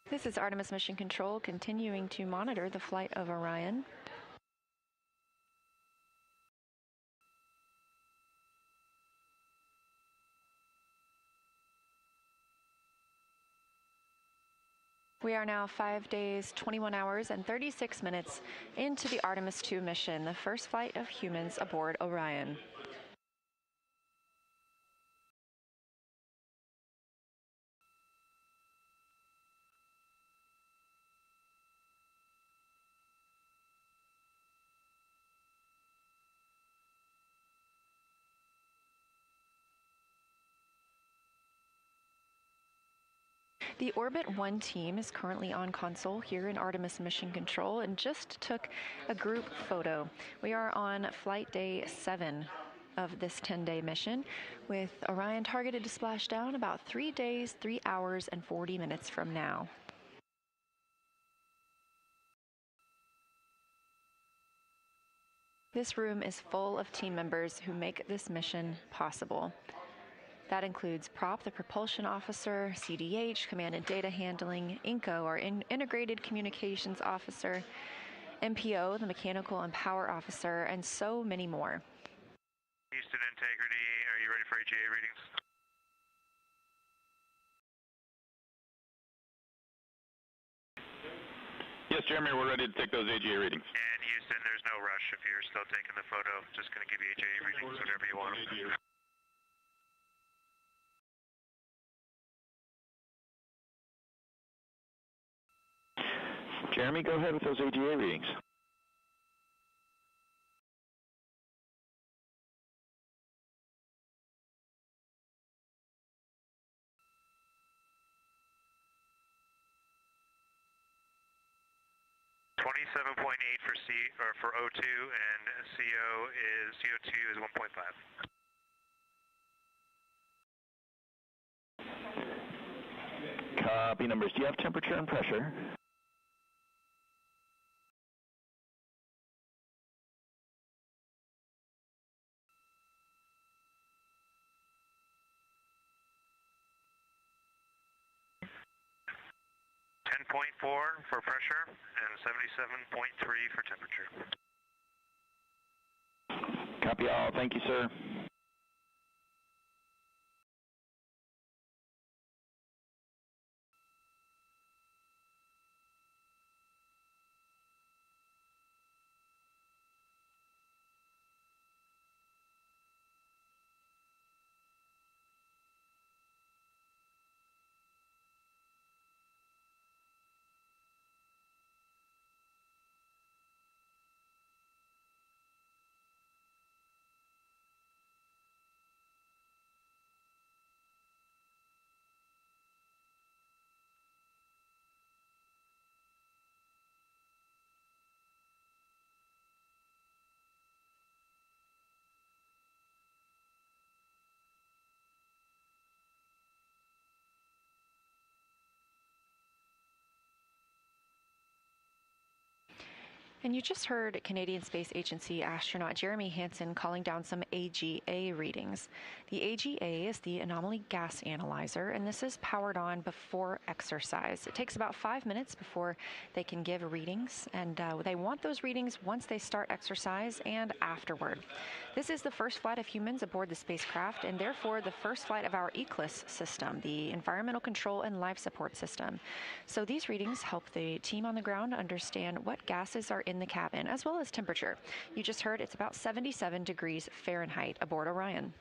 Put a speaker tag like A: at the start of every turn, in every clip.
A: This is Artemis Mission Control continuing to monitor the flight of Orion. We are now 5 days, 21 hours, and 36 minutes into the Artemis II mission, the first flight of humans aboard Orion. The Orbit 1 team is currently on console here in Artemis Mission Control and just took a group photo. We are on flight day 7 of this 10-day mission, with Orion targeted to splash down about 3 days, 3 hours, and 40 minutes from now. This room is full of team members who make this mission possible. That includes Prop, the propulsion officer, CDH, command and data handling, INCO, our integrated communications officer, MPO, the mechanical and power officer, and so many more.
B: Houston Integrity, are you ready for AGA readings?
C: Yes, Jeremy, we're ready to take those AGA readings.
B: And Houston, there's no rush if you're still taking the photo. Just going to give you AGA readings whenever you want them.
C: Jeremy, go ahead with those AGA readings.
B: For O2 and CO2 is 1.5.
C: Copy numbers. Do you have temperature and pressure?
B: .4 for pressure and 77.3 for temperature.
C: Copy all. Thank you, sir.
A: And you just heard Canadian Space Agency astronaut Jeremy Hansen calling down some AGA readings. The AGA is the Anomaly Gas Analyzer, and this is powered on before exercise. It takes about 5 minutes before they can give readings, and they want those readings once they start exercise and afterward. This is the first flight of humans aboard the spacecraft, and therefore the first flight of our ECLIS system, the Environmental Control and Life Support System. So these readings help the team on the ground understand what gases are in the cabin, as well as temperature. You just heard it's about 77 degrees Fahrenheit aboard Orion.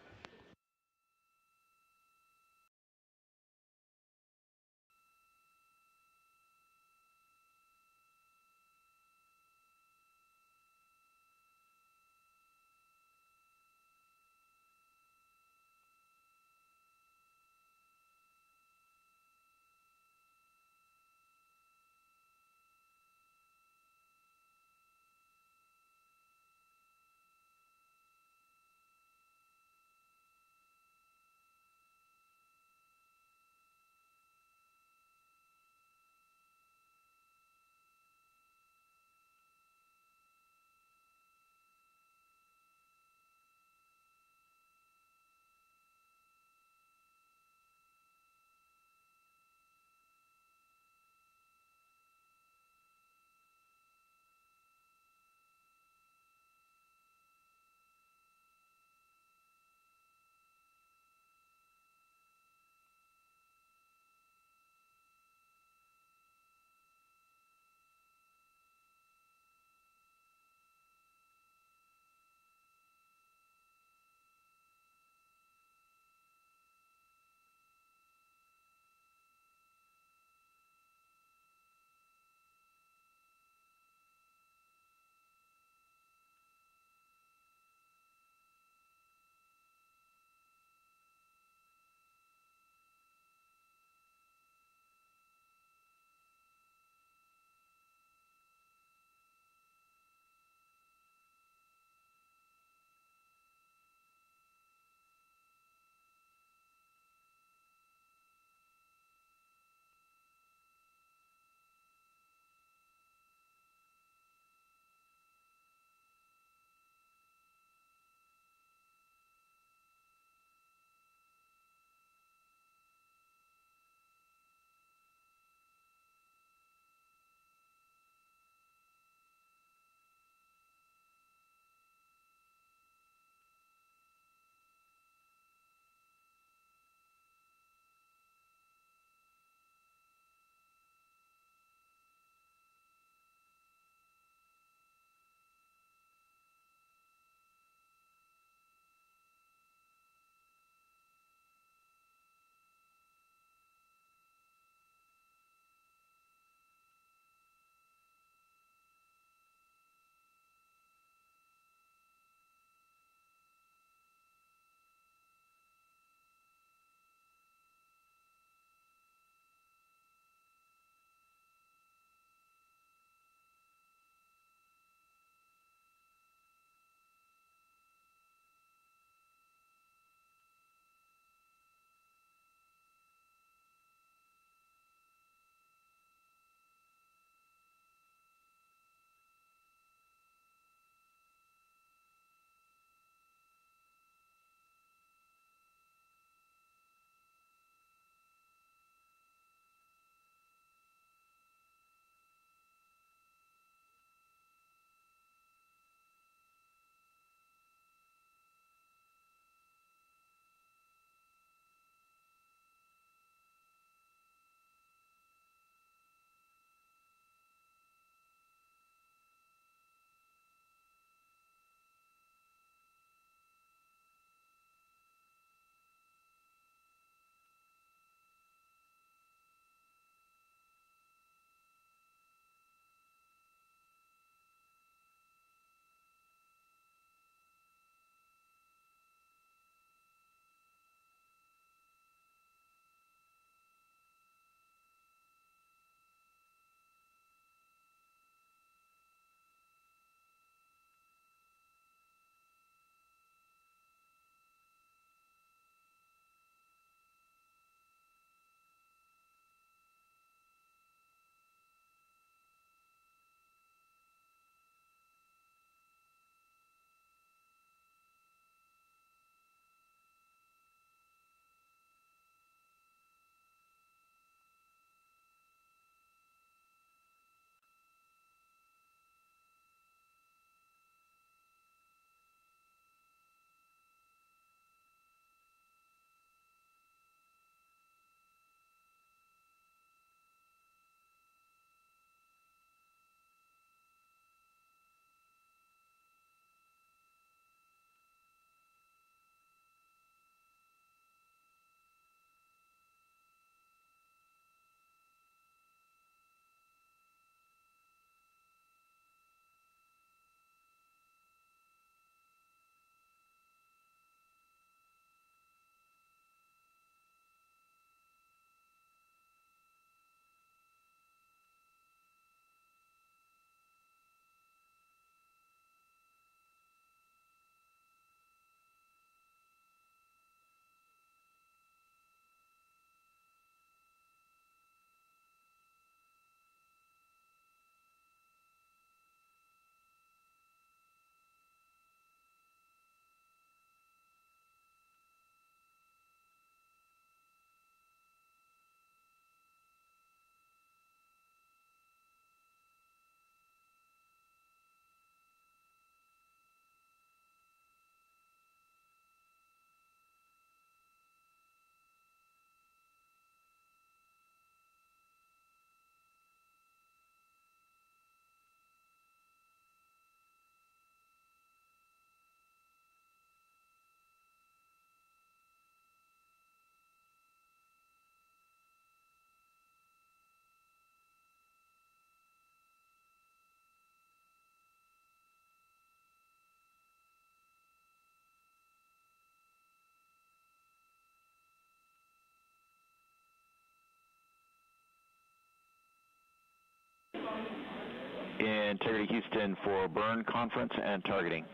C: Integrity Houston for burn conference and targeting.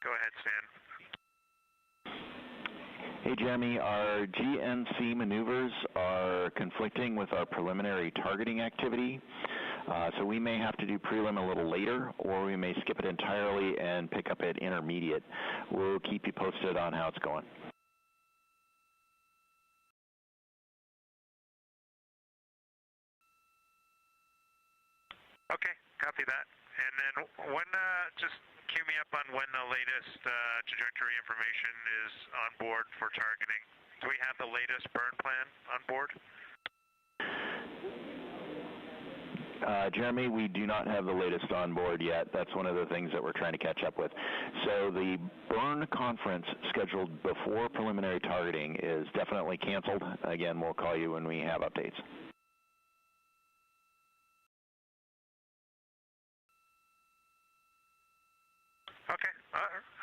B: Go ahead, Stan.
C: Hey, Jeremy, our GNC maneuvers are conflicting with our preliminary targeting activity, so we may have to do prelim a little later, or we may skip it entirely and pick up at intermediate. We'll keep you posted on how it's going.
B: Okay, copy that. And then when, just cue me up on when the latest trajectory information is on board for targeting. Do we have the latest burn plan on board?
C: Jeremy, we do not have the latest on board yet. That's one of the things that we're trying to catch up with. So the burn conference scheduled before preliminary targeting is definitely canceled. Again, we'll call you when we have updates.
B: Okay,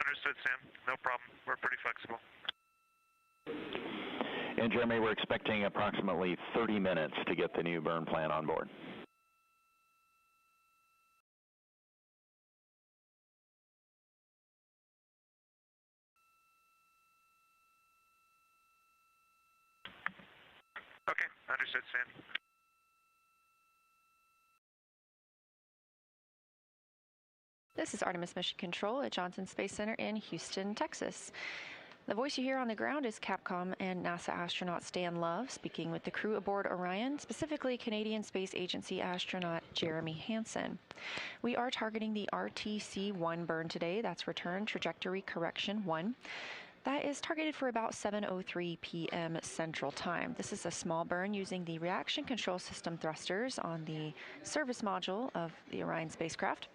B: understood, Sam. No problem. We're pretty flexible.
C: And Jeremy, we're expecting approximately 30 minutes to get the new burn plan on board.
B: Okay, understood, Sam.
A: This is Artemis Mission Control at Johnson Space Center in Houston, Texas. The voice you hear on the ground is Capcom and NASA astronaut Stan Love speaking with the crew aboard Orion, specifically Canadian Space Agency astronaut Jeremy Hansen. We are targeting the RTC-1 burn today. That's Return Trajectory Correction 1. That is targeted for about 7:03 p.m. Central Time. This is a small burn using the reaction control system thrusters on the service module of the Orion spacecraft.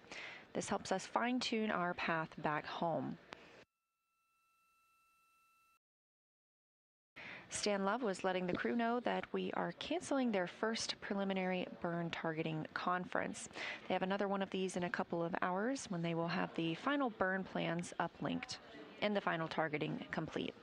A: This helps us fine-tune our path back home. Stan Love was letting the crew know that we are canceling their first preliminary burn targeting conference. They have another one of these in a couple of hours when they will have the final burn plans uplinked and the final targeting complete.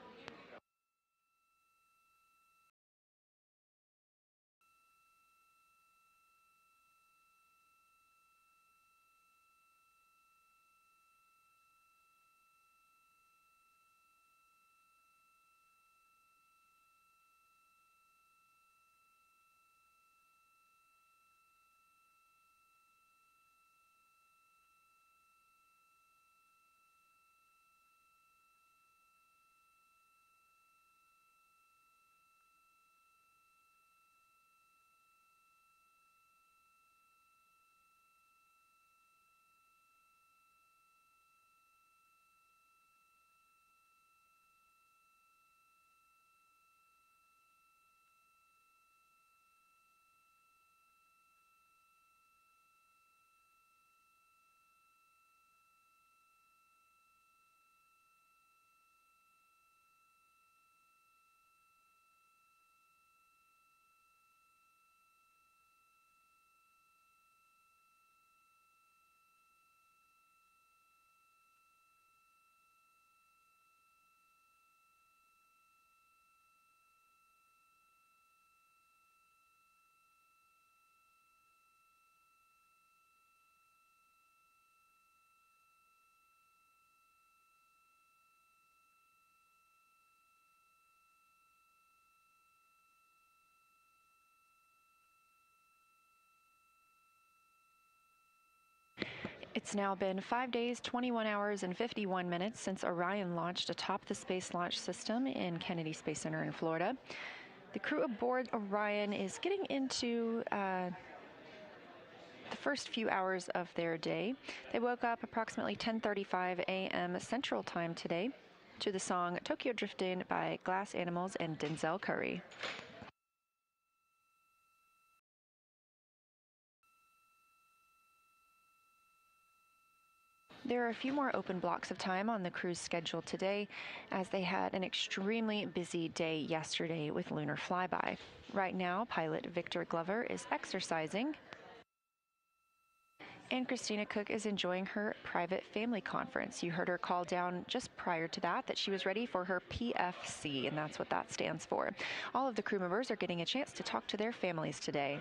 A: It's now been 5 days, 21 hours, and 51 minutes since Orion launched atop the Space Launch System in Kennedy Space Center in Florida. The crew aboard Orion is getting into the first few hours of their day. They woke up approximately 10:35 a.m. Central Time today to the song Tokyo Driftin' by Glass Animals and Denzel Curry. There are a few more open blocks of time on the crew's schedule today, as they had an extremely busy day yesterday with Lunar flyby. Right now, pilot Victor Glover is exercising, And Christina Cook is enjoying her private family conference. You heard her call down just prior to that she was ready for her PFC, and that's what that stands for. All of the crew members are getting a chance to talk to their families today.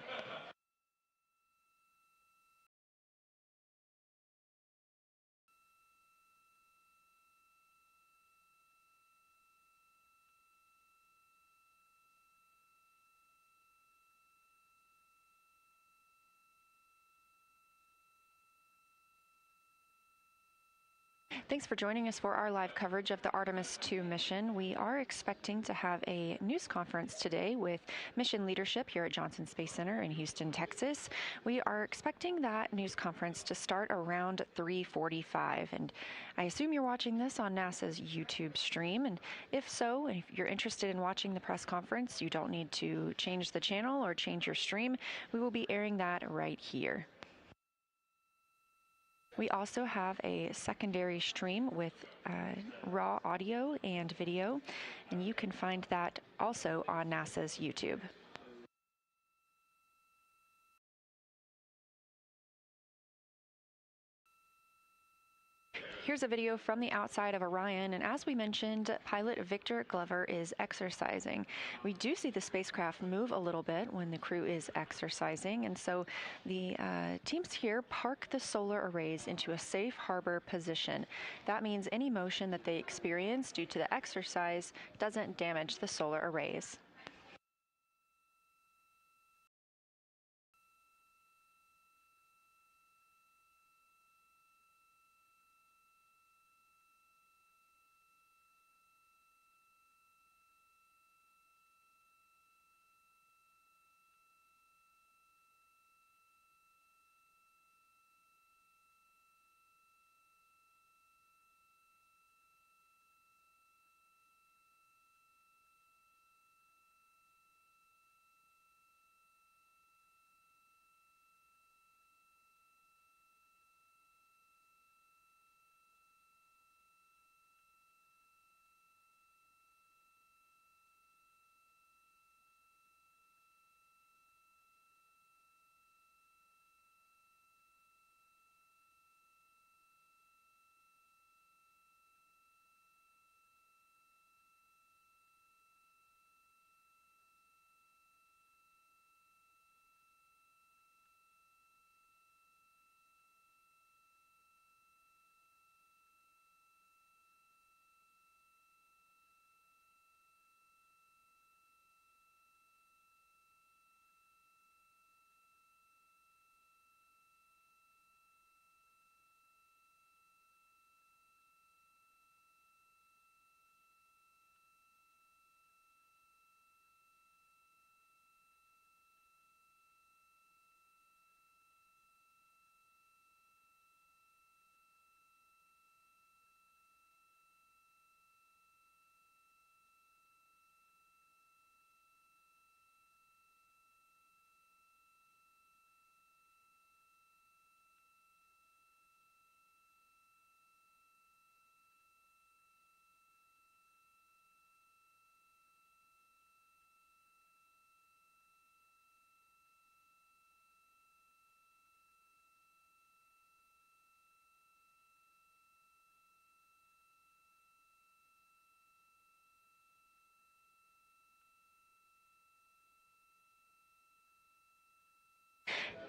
A: Thanks for joining us for our live coverage of the Artemis II mission. We are expecting to have a news conference today with mission leadership here at Johnson Space Center in Houston, Texas. We are expecting that news conference to start around 3:45, and I assume you're watching this on NASA's YouTube stream, and if so, if you're interested in watching the press conference, you don't need to change the channel or change your stream. We will be airing that right here. We also have a secondary stream with raw audio and video, and you can find that also on NASA's YouTube. Here's a video from the outside of Orion, and as we mentioned, pilot Victor Glover is exercising. We do see the spacecraft move a little bit when the crew is exercising, and so the teams here park the solar arrays into a safe harbor position. That means any motion that they experience due to the exercise doesn't damage the solar arrays.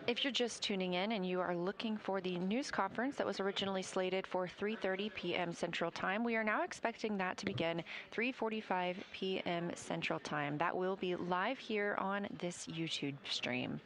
A: If you're just tuning in and you are looking for the news conference that was originally slated for 3:30 p.m. Central Time, we are now expecting that to begin 3:45 p.m. Central Time. That will be live here on this YouTube stream.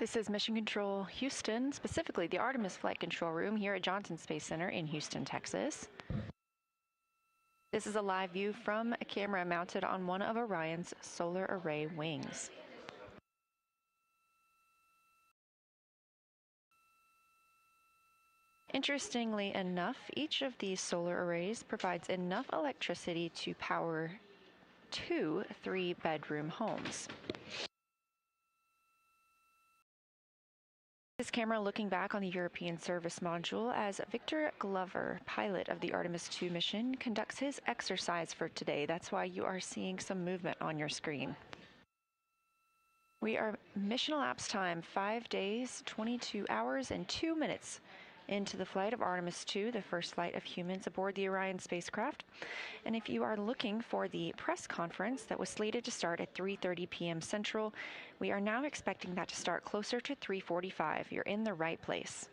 A: This is Mission Control Houston, specifically the Artemis Flight Control Room here at Johnson Space Center in Houston, Texas. This is a live view from a camera mounted on one of Orion's solar array wings. Interestingly enough, each of these solar arrays provides enough electricity to power 2 3-bedroom homes. This camera looking back on the European service module as Victor Glover, pilot of the Artemis II mission, conducts his exercise for today. That's why you are seeing some movement on your screen. We are mission elapsed time 5 days, 22 hours, and 2 minutes into the flight of Artemis II, the first flight of humans aboard the Orion spacecraft. And if you are looking for the press conference that was slated to start at 3:30 p.m. Central, we are now expecting that to start closer to 3:45. You're in the right place.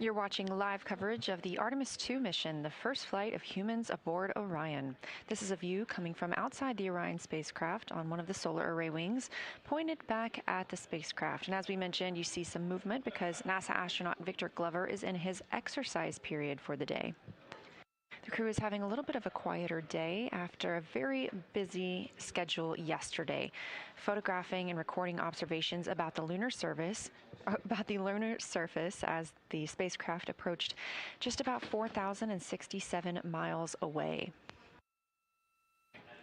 A: You're watching live coverage of the Artemis II mission, the first flight of humans aboard Orion. This is a view coming from outside the Orion spacecraft on one of the solar array wings, pointed back at the spacecraft. And as we mentioned, you see some movement because NASA astronaut Victor Glover is in his exercise period for the day. The crew is having a little bit of a quieter day after a very busy schedule yesterday, photographing and recording observations about the lunar surface as the spacecraft approached just about 4,067 miles away.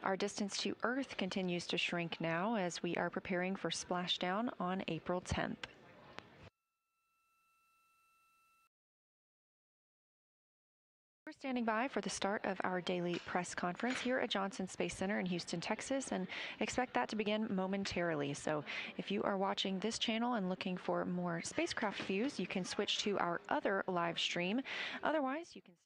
A: Our distance to Earth continues to shrink now as we are preparing for splashdown on April 10th. We're standing by for the start of our daily press conference here at Johnson Space Center in Houston, Texas, and expect that to begin momentarily. So if you are watching this channel and looking for more spacecraft views, you can switch to our other live stream. Otherwise, you can stay.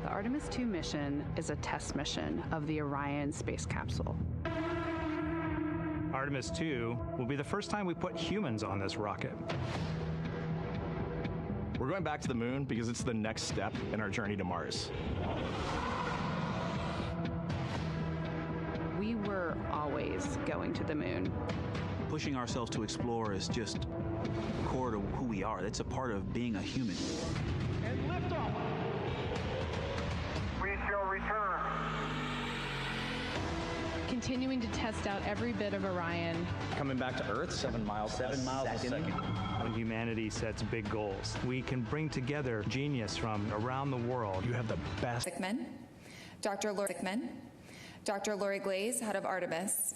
D: The Artemis II mission is a test mission of the Orion space capsule.
E: Artemis II will be the first time we put humans on this rocket.
F: We're going back to the moon because it's the next step in our journey to Mars.
D: We were always going to the moon.
G: Pushing ourselves to explore is just core to who we are. That's a part of being a human.
H: And liftoff. We shall return.
D: Continuing to test out every bit of Orion.
I: Coming back to Earth, 7 miles a second.
E: When humanity sets big goals, we can bring together genius from around the world.
F: You have the best.
J: Dr. Lori Glaze, head of Artemis,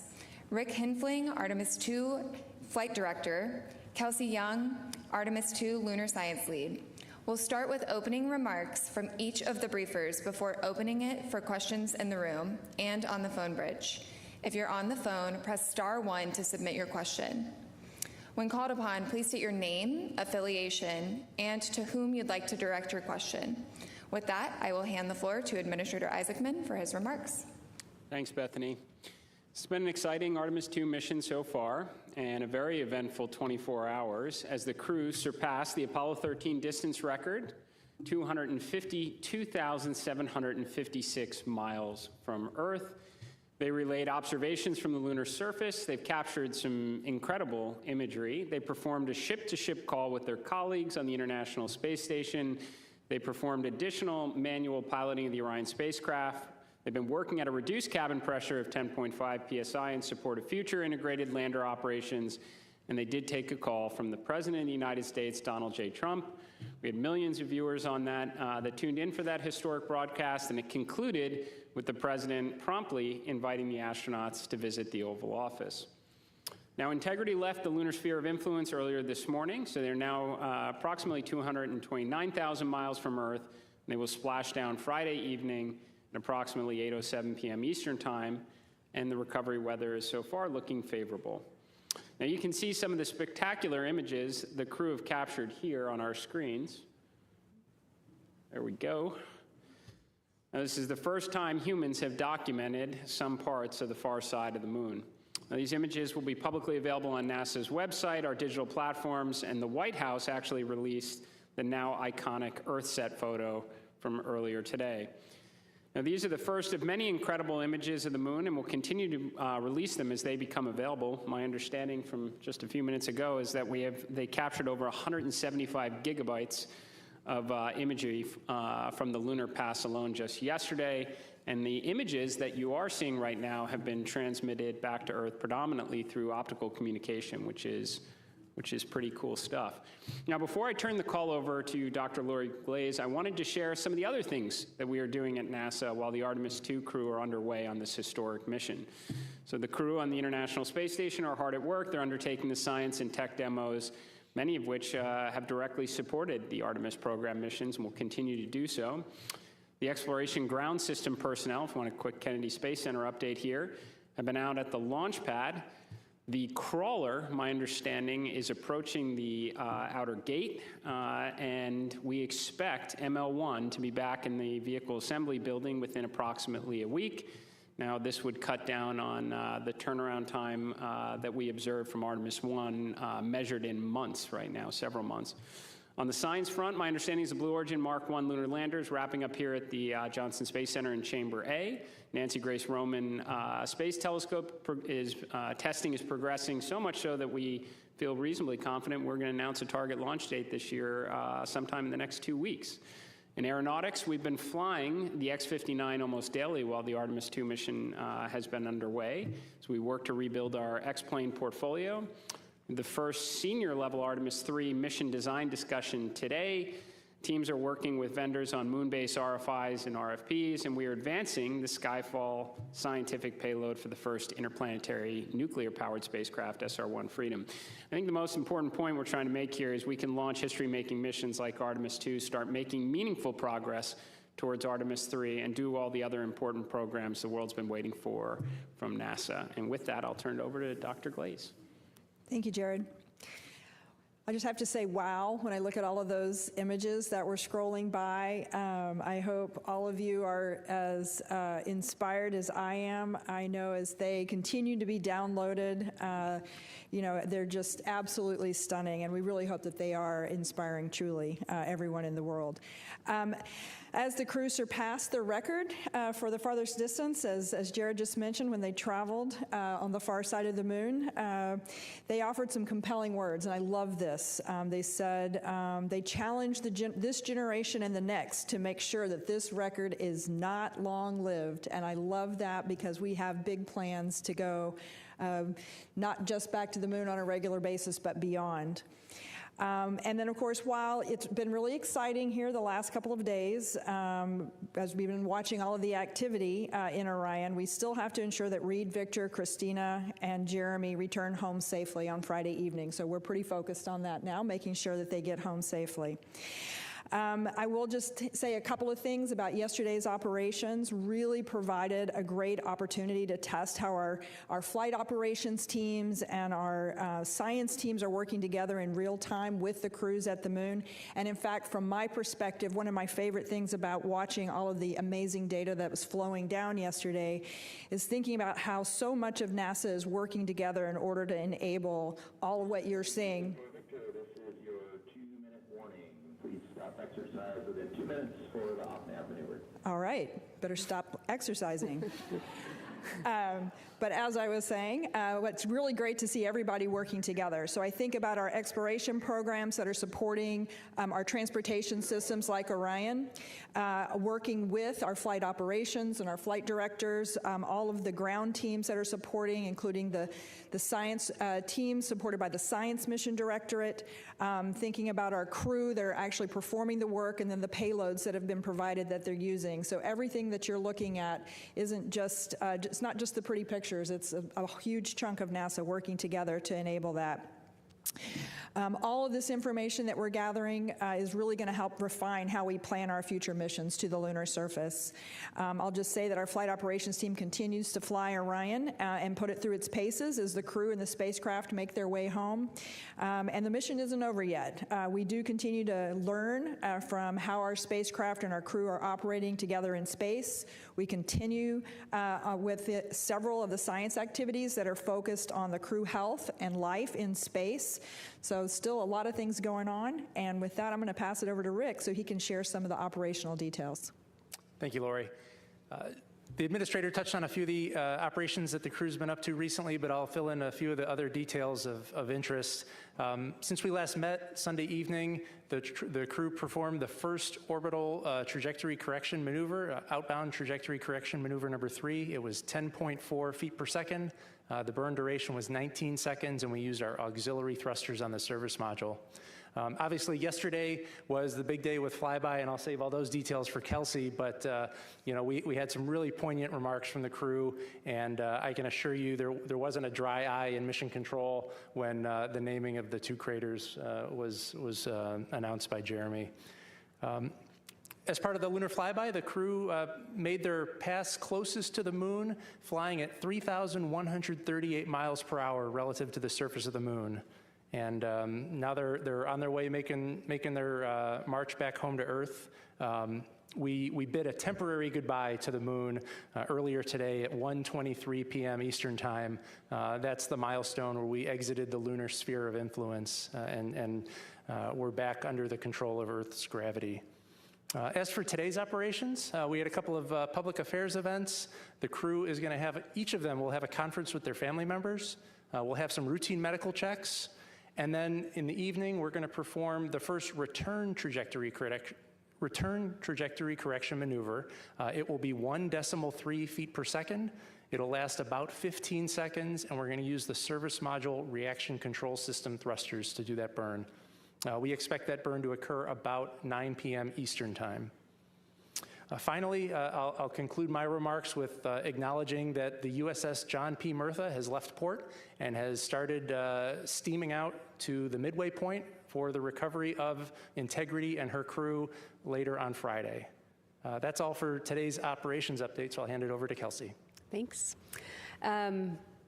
J: Rick Hinfling, Artemis II flight director, Kelsey Young, Artemis II lunar science lead. We'll start with opening remarks from each of the briefers before opening it for questions in the room and on the phone bridge. If you're on the phone, press *1 to submit your question. When called upon, please state your name, affiliation, and to whom you'd like to direct your question. With that, I will hand the floor to Administrator Isaacman for his remarks.
K: Thanks, Bethany. It's been an exciting Artemis II mission so far, and a very eventful 24 hours as the crew surpassed the Apollo 13 distance record, 252,756 miles from Earth. They relayed observations from the lunar surface. They've captured some incredible imagery. They performed a ship-to-ship call with their colleagues on the International Space Station. They performed additional manual piloting of the Orion spacecraft. They've been working at a reduced cabin pressure of 10.5 psi in support of future integrated lander operations, and they did take a call from the President of the United States, Donald J. Trump. We had millions of viewers on that tuned in for that historic broadcast, and it concluded with the President promptly inviting the astronauts to visit the Oval Office. Now, Integrity left the lunar sphere of influence earlier this morning, so they're now approximately 229,000 miles from Earth, and they will splash down Friday evening at approximately 8:07 p.m. Eastern Time, and the recovery weather is so far looking favorable. Now, you can see some of the spectacular images the crew have captured here on our screens. There we go. Now, this is the first time humans have documented some parts of the far side of the moon. Now, these images will be publicly available on NASA's website, our digital platforms, and the White House actually released the now iconic EarthSat photo from earlier today. Now, these are the first of many incredible images of the moon, and we'll continue to release them as they become available. My understanding from just a few minutes ago is that they captured over 175 gigabytes of imagery from the lunar pass alone just yesterday. And the images that you are seeing right now have been transmitted back to Earth predominantly through optical communication, which is pretty cool stuff. Now, before I turn the call over to Dr. Lori Glaze, I wanted to share some of the other things that we are doing at NASA while the Artemis II crew are underway on this historic mission. So the crew on the International Space Station are hard at work. They're undertaking the science and tech demos, many of which have directly supported the Artemis program missions and will continue to do so. The Exploration Ground System personnel, if you want a quick Kennedy Space Center update here, have been out at the launch pad. The crawler, my understanding, is approaching the outer gate, and we expect ML1 to be back in the vehicle assembly building within approximately a week. Now, this would cut down on the turnaround time that we observed from Artemis 1, measured in months right now, several months. On the science front, my understanding is the Blue Origin Mark I lunar lander is wrapping up here at the Johnson Space Center in Chamber A. Nancy Grace Roman Space Telescope testing is progressing, so much so that we feel reasonably confident we're going to announce a target launch date this year sometime in the next 2 weeks. In aeronautics, we've been flying the X-59 almost daily while the Artemis II mission has been underway. So we work to rebuild our X-plane portfolio. The first senior level Artemis III mission design discussion today. Teams are working with vendors on moon-based RFIs and RFPs, and we are advancing the Skyfall scientific payload for the first interplanetary nuclear-powered spacecraft, SR-1 Freedom. I think the most important point we're trying to make here is we can launch history-making missions like Artemis II, start making meaningful progress towards Artemis III, and do all the other important programs the world's been waiting for from NASA. And with that, I'll turn it over to Dr. Glaze.
L: Thank you, Jared. I just have to say, wow, when I look at all of those images that were scrolling by. I hope all of you are as inspired as I am. I know as they continue to be downloaded, they're just absolutely stunning, and we really hope that they are inspiring truly everyone in the world. As the crew surpassed their record for the farthest distance, as Jared just mentioned, when they traveled on the far side of the moon, they offered some compelling words, and I love this. They said they challenged this generation and the next to make sure that this record is not long-lived, and I love that because we have big plans to go not just back to the moon on a regular basis, but beyond. And then, of course, while it's been really exciting here the last couple of days, as we've been watching all of the activity in Orion, we still have to ensure that Reed, Victor, Christina, and Jeremy return home safely on Friday evening. So we're pretty focused on that now, making sure that they get home safely. I will just say a couple of things about yesterday's operations. Really provided a great opportunity to test how our flight operations teams and our science teams are working together in real time with the crews at the moon. And in fact, from my perspective, one of my favorite things about watching all of the amazing data that was flowing down yesterday is thinking about how so much of NASA is working together in order to enable all of what you're seeing.
C: Exercise within 2 minutes for the off-nav maneuver.
L: All right, better stop exercising. But but as I was saying, it's really great to see everybody working together. So I think about our exploration programs that are supporting our transportation systems like Orion, working with our flight operations and our flight directors, all of the ground teams that are supporting, including the science team supported by the Science Mission Directorate, thinking about our crew that are actually performing the work, and then the payloads that have been provided that they're using. So everything that you're looking at isn't just, it's not just the pretty pictures, it's a huge chunk of NASA working together to enable that. All of this information that we're gathering is really going to help refine how we plan our future missions to the lunar surface. I'll just say that our flight operations team continues to fly Orion and put it through its paces as the crew and the spacecraft make their way home. And the mission isn't over yet. We do continue to learn from how our spacecraft and our crew are operating together in space. We continue with several of the science activities that are focused on the crew health and life in space. So still a lot of things going on. And with that, I'm going to pass it over to Rick so he can share some of the operational details.
M: Thank you, Lori. The administrator touched on a few of the operations that the crew's been up to recently, but I'll fill in a few of the other details of interest. Since we last met Sunday evening, the crew performed the first orbital trajectory correction maneuver, outbound trajectory correction maneuver number 3. It was 10.4 feet per second. The burn duration was 19 seconds, and we used our auxiliary thrusters on the service module. Obviously, yesterday was the big day with flyby, and I'll save all those details for Kelsey, but we had some really poignant remarks from the crew, and I can assure you there wasn't a dry eye in mission control when the naming of the 2 craters was announced by Jeremy. As part of the lunar flyby, the crew made their pass closest to the moon, flying at 3,138 miles per hour relative to the surface of the moon. And now they're on their way making their march back home to Earth. We bid a temporary goodbye to the moon earlier today at 1:23 p.m. Eastern Time. That's the milestone where we exited the lunar sphere of influence and we're back under the control of Earth's gravity. As for today's operations, we had a couple of public affairs events. The crew is going to have, each of them will have a conference with their family members. We'll have some routine medical checks. And then in the evening, we're going to perform the first return trajectory correction maneuver. It will be 1.3 feet per second. It'll last about 15 seconds, and we're going to use the service module reaction control system thrusters to do that burn. We expect that burn to occur about 9 p.m. Eastern Time. Finally, I'll conclude my remarks with acknowledging that the USS John P. Murtha has left port and has started steaming out to the midway point for the recovery of Integrity and her crew later on Friday. That's all for today's operations update, so I'll hand it over to Kelsey.
N: Thanks.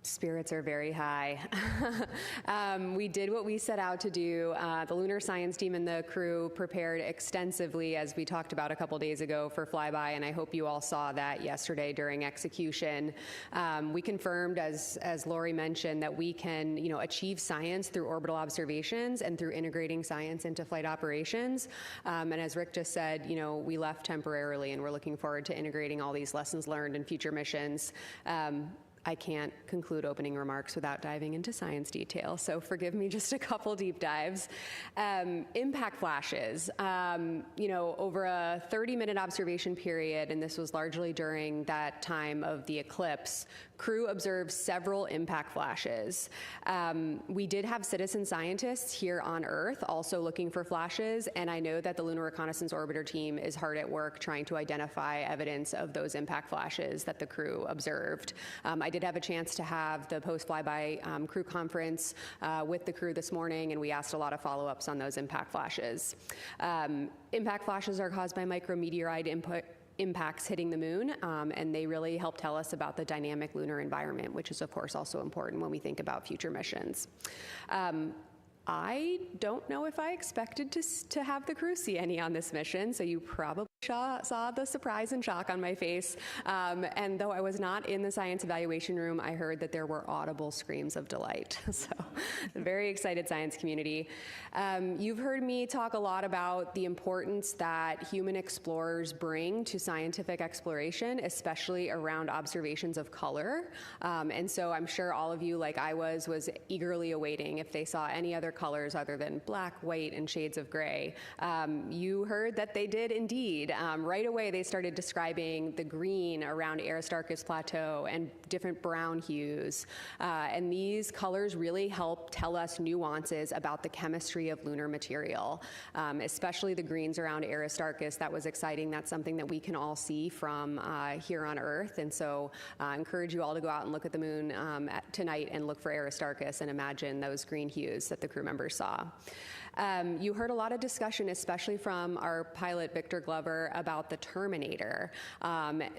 N: Spirits are very high. We did what we set out to do. The lunar science team and the crew prepared extensively, as we talked about a couple days ago, for flyby, and I hope you all saw that yesterday during execution. We confirmed, as Lori mentioned, that we can achieve science through orbital observations and through integrating science into flight operations. And as Rick just said, we left temporarily, and we're looking forward to integrating all these lessons learned in future missions. I can't conclude opening remarks without diving into science detail, so forgive me just a couple deep dives. Impact flashes, over a 30-minute observation period, and this was largely during that time of the eclipse, crew observed several impact flashes. We did have citizen scientists here on Earth also looking for flashes, and I know that the Lunar Reconnaissance Orbiter team is hard at work trying to identify evidence of those impact flashes that the crew observed. I did have a chance to have the post-flyby crew conference with the crew this morning, and we asked a lot of follow-ups on those impact flashes. Impact flashes are caused by micrometeorite impacts hitting the moon, and they really help tell us about the dynamic lunar environment, which is, of course, also important when we think about future missions. I don't know if I expected to have the crew see any on this mission, so you probably saw the surprise and shock on my face. And though I was not in the science evaluation room, I heard that there were audible screams of delight. So, a very excited science community. You've heard me talk a lot about the importance that human explorers bring to scientific exploration, especially around observations of color. And so I'm sure all of you, like I was eagerly awaiting if they saw any other colors other than black, white, and shades of gray. You heard that they did indeed. Right away, they started describing the green around Aristarchus Plateau and different brown hues. And these colors really help tell us nuances about the chemistry of lunar material, especially the greens around Aristarchus. That was exciting. That's something that we can all see from here on Earth. And so I encourage you all to go out and look at the moon tonight and look for Aristarchus and imagine those green hues that the crew members saw. You heard a lot of discussion, especially from our pilot, Victor Glover, about the Terminator,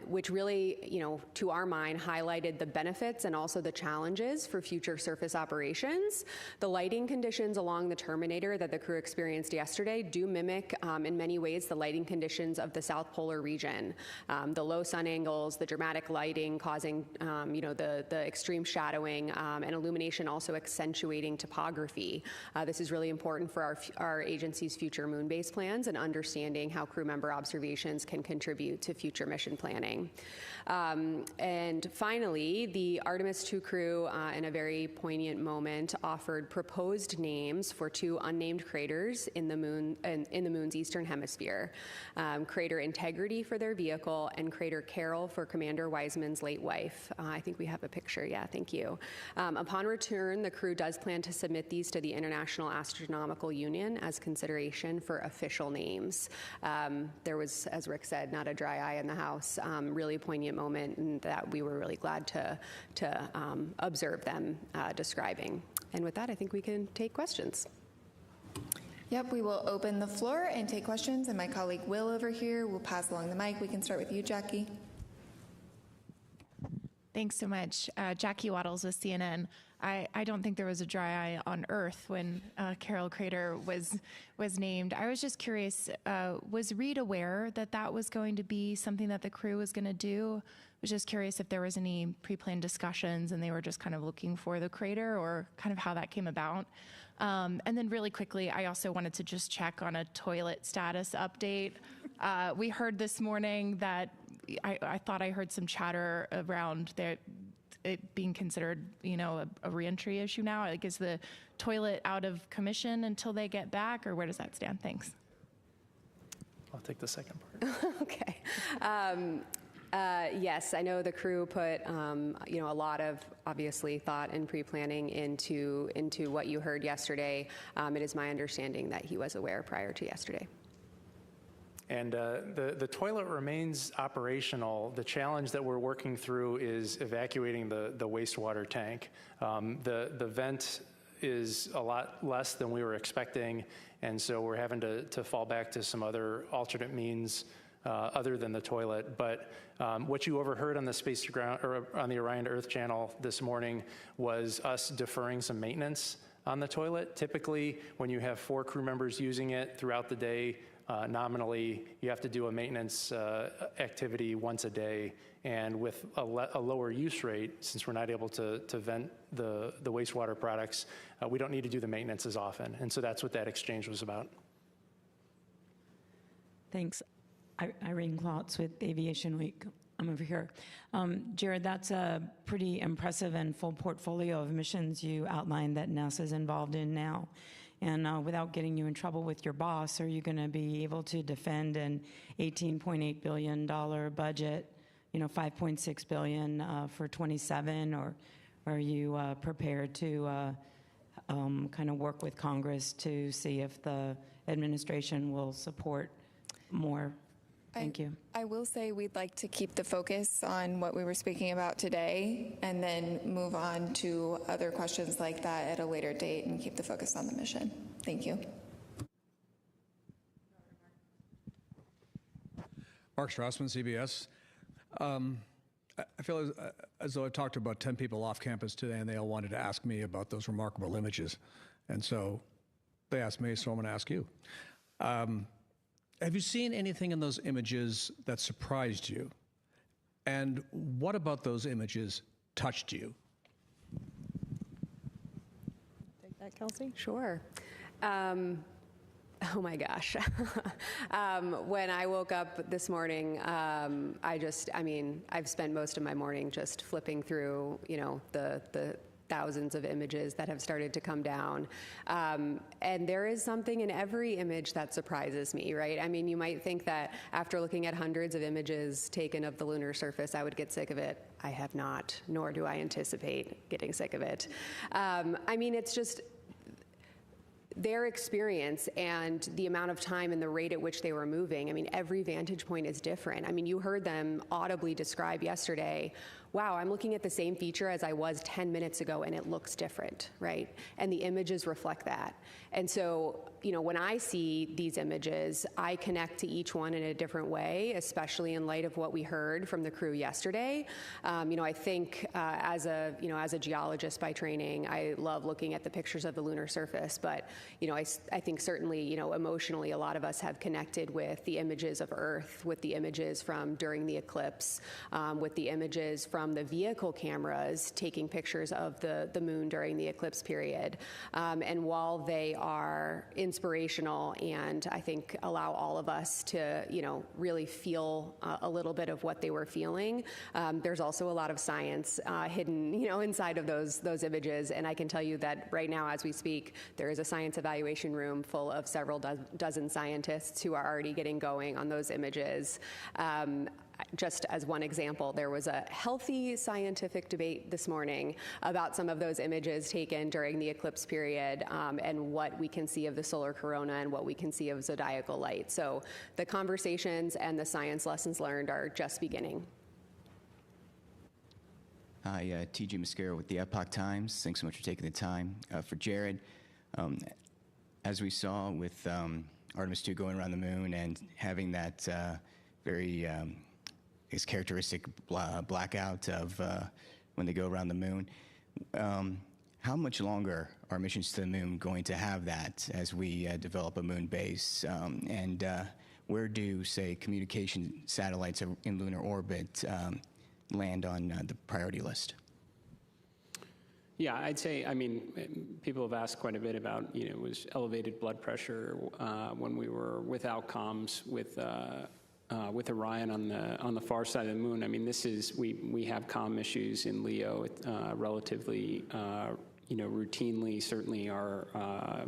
N: which really, to our mind, highlighted the benefits and also the challenges for future surface operations. The lighting conditions along the Terminator that the crew experienced yesterday do mimic, in many ways, the lighting conditions of the South Polar region. The low sun angles, the dramatic lighting causing, the extreme shadowing, and illumination also accentuating topography. This is really important for our agency's future moon base plans and understanding how crew member observations can contribute to future mission planning. And finally, the Artemis II crew, in a very poignant moment, offered proposed names for two unnamed craters in the moon's eastern hemisphere: Crater Integrity for their vehicle and Crater Carol for Commander Wiseman's late wife. I think we have a picture. Yeah, thank you. Upon return, the crew does plan to submit these to the International Astronomical Union as consideration for official names. There was, as Rick said, not a dry eye in the house. Really poignant moment, and that we were really glad to observe them describing. And with that, I think we can take questions.
J: Yep, we will open the floor and take questions, and my colleague Will over here will pass along the mic. We can start with you, Jackie.
O: Thanks so much. Jackie Waddles with CNN. I don't think there was a dry eye on Earth when Carol Crater was named. I was just curious, was Reed aware that that was going to be something that the crew was going to do? I was just curious if there was any pre-planned discussions and they were just kind of looking for the crater, or kind of how that came about. And then really quickly, I also wanted to just check on a toilet status update. We heard this morning that I thought I heard some chatter around it being considered, a reentry issue now. Like, is the toilet out of commission until they get back, or where does that stand? Thanks.
M: I'll take the second part.
N: Okay. Yes, I know the crew put a lot of obviously thought and pre-planning into what you heard yesterday. It is my understanding that he was aware prior to yesterday.
M: And the toilet remains operational. The challenge that we're working through is evacuating the wastewater tank. The vent is a lot less than we were expecting, and so we're having to fall back to some other alternate means other than the toilet. But what you overheard on the space to ground, or on the Orion to Earth channel this morning, was us deferring some maintenance on the toilet. Typically, when you have 4 crew members using it throughout the day, nominally, you have to do a maintenance activity once a day. And with a lower use rate, since we're not able to vent the wastewater products, we don't need to do the maintenance as often. And so that's what that exchange was about.
P: Thanks. Irene Klotz with Aviation Week. I'm over here. Jared, that's a pretty impressive and full portfolio of missions you outlined that NASA's involved in now. And without getting you in trouble with your boss, are you going to be able to defend an $18.8 billion budget, $5.6 billion for 27, or are you prepared to kind of work with Congress to see if the administration will support more? Thank you.
J: I will say we'd like to keep the focus on what we were speaking about today, and then move on to other questions like that at a later date and keep the focus on the mission. Thank you.
Q: Mark Strassman, CBS. I feel as though I've talked to about 10 people off campus today, and they all wanted to ask me about those remarkable images. And so they asked me, so I'm going to ask you. Have you seen anything in those images that surprised you? And what about those images touched you?
L: Take that, Kelsey?
N: Sure. Oh my gosh. When I woke up this morning, I've spent most of my morning just flipping through, the thousands of images that have started to come down. And there is something in every image that surprises me, right? I mean, you might think that after looking at hundreds of images taken of the lunar surface, I would get sick of it. I have not, nor do I anticipate getting sick of it. It's just their experience and the amount of time and the rate at which they were moving. Every vantage point is different. You heard them audibly describe yesterday, wow, I'm looking at the same feature as I was 10 minutes ago and it looks different, right? And the images reflect that. And so, when I see these images, I connect to each one in a different way, especially in light of what we heard from the crew yesterday. I think as a geologist by training, I love looking at the pictures of the lunar surface, but I think certainly, emotionally, a lot of us have connected with the images of Earth, with the images from during the eclipse, with the images from the vehicle cameras taking pictures of the moon during the eclipse period. And while they are inspirational and I think allow all of us to, really feel a little bit of what they were feeling, there's also a lot of science hidden, inside of those images. And I can tell you that right now, as we speak, there is a science evaluation room full of several dozen scientists who are already getting going on those images. Just as one example, there was a healthy scientific debate this morning about some of those images taken during the eclipse period and what we can see of the solar corona and what we can see of zodiacal light. So the conversations and the science lessons learned are just beginning.
R: Hi, TJ Mascaro with the Epoch Times. Thanks so much for taking the time. For Jared, as we saw with Artemis II going around the moon and having that very is characteristic blackout of when they go around the moon. How much longer are missions to the moon going to have that as we develop a moon base? And where do, say, communication satellites in lunar orbit land on the priority list?
K: Yeah, I'd say, people have asked quite a bit about, was elevated blood pressure when we were without comms with Orion on the far side of the moon. We have comm issues in LEO relatively, routinely. Certainly our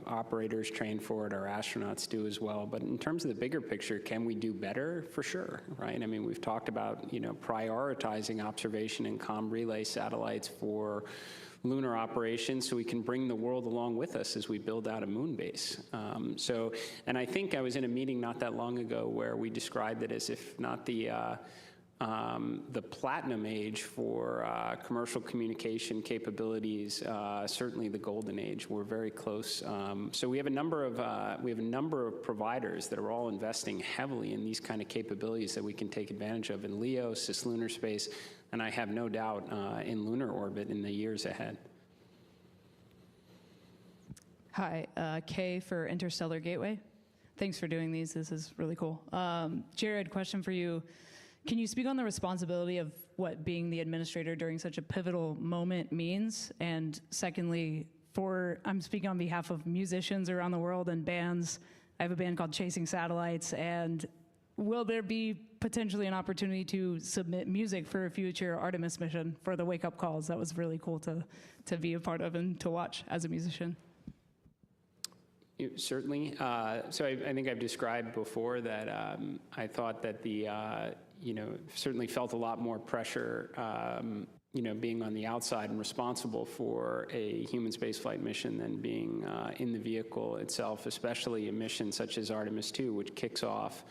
K: operators train for it, our astronauts do as well. But in terms of the bigger picture, can we do better? For sure, right? We've talked about, prioritizing observation and comm relay satellites for lunar operations so we can bring the world along with us as we build out a moon base. And I think I was in a meeting not that long ago where we described it as if not the platinum age for commercial communication capabilities, certainly the golden age. We're very close. So we have a number of providers that are all investing heavily in these kind of capabilities that we can take advantage of in LEO, cislunar space, and I have no doubt in lunar orbit in the years ahead.
S: Hi, Kay for Interstellar Gateway. Thanks for doing these. This is really cool. Jared, question for you. Can you speak on the responsibility of what being the administrator during such a pivotal moment means? And secondly, I'm speaking on behalf of musicians around the world and bands. I have a band called Chasing Satellites, and will there be potentially an opportunity to submit music for a future Artemis mission for the wake-up calls? That was really cool to be a part of and to watch as a musician.
K: Certainly. So I think I've described before that I thought that certainly felt a lot more pressure, being on the outside and responsible for a human spaceflight mission than being in the vehicle itself, especially a mission such as Artemis II, which kicks off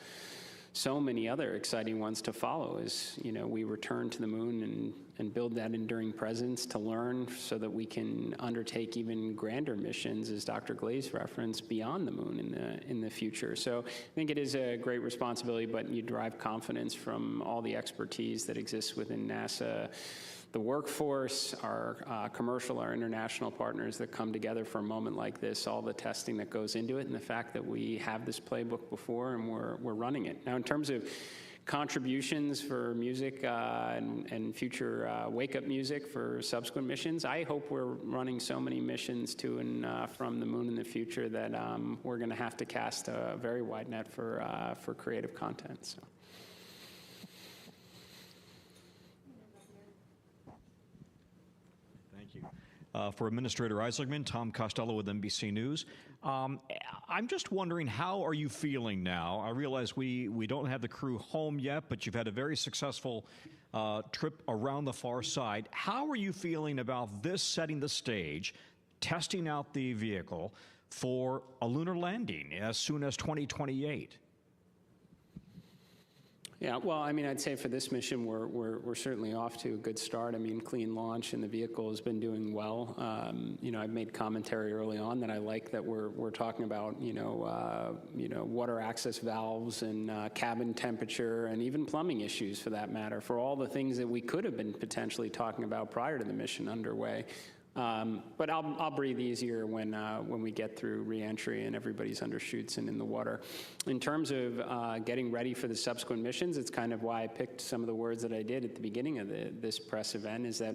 K: so many other exciting ones to follow as, we return to the moon and build that enduring presence to learn so that we can undertake even grander missions, as Dr. Glaze referenced, beyond the moon in the future. So I think it is a great responsibility, but you derive confidence from all the expertise that exists within NASA, the workforce, our commercial, our international partners that come together for a moment like this, all the testing that goes into it, and the fact that we have this playbook before and we're running it. Now, in terms of contributions for music and future wake-up music for subsequent missions, I hope we're running so many missions to and from the moon in the future that we're going to have to cast a very wide net for creative content. So.
T: Thank you. For Administrator Isaacman, Tom Costello with NBC News. I'm just wondering, how are you feeling now? I realize we don't have the crew home yet, but you've had a very successful trip around the far side. How are you feeling about this setting the stage, testing out the vehicle for a lunar landing as soon as 2028?
K: Yeah, well, I mean, I'd say for this mission, we're certainly off to a good start. I mean, clean launch, and the vehicle has been doing well. You know, I've made commentary early on that I like that we're talking about, water access valves and cabin temperature and even plumbing issues, for that matter, for all the things that we could have been potentially talking about prior to the mission underway. But I'll breathe easier when we get through re-entry and everybody's under chutes and in the water. In terms of getting ready for the subsequent missions, it's kind of why I picked some of the words that I did at the beginning of this press event, is that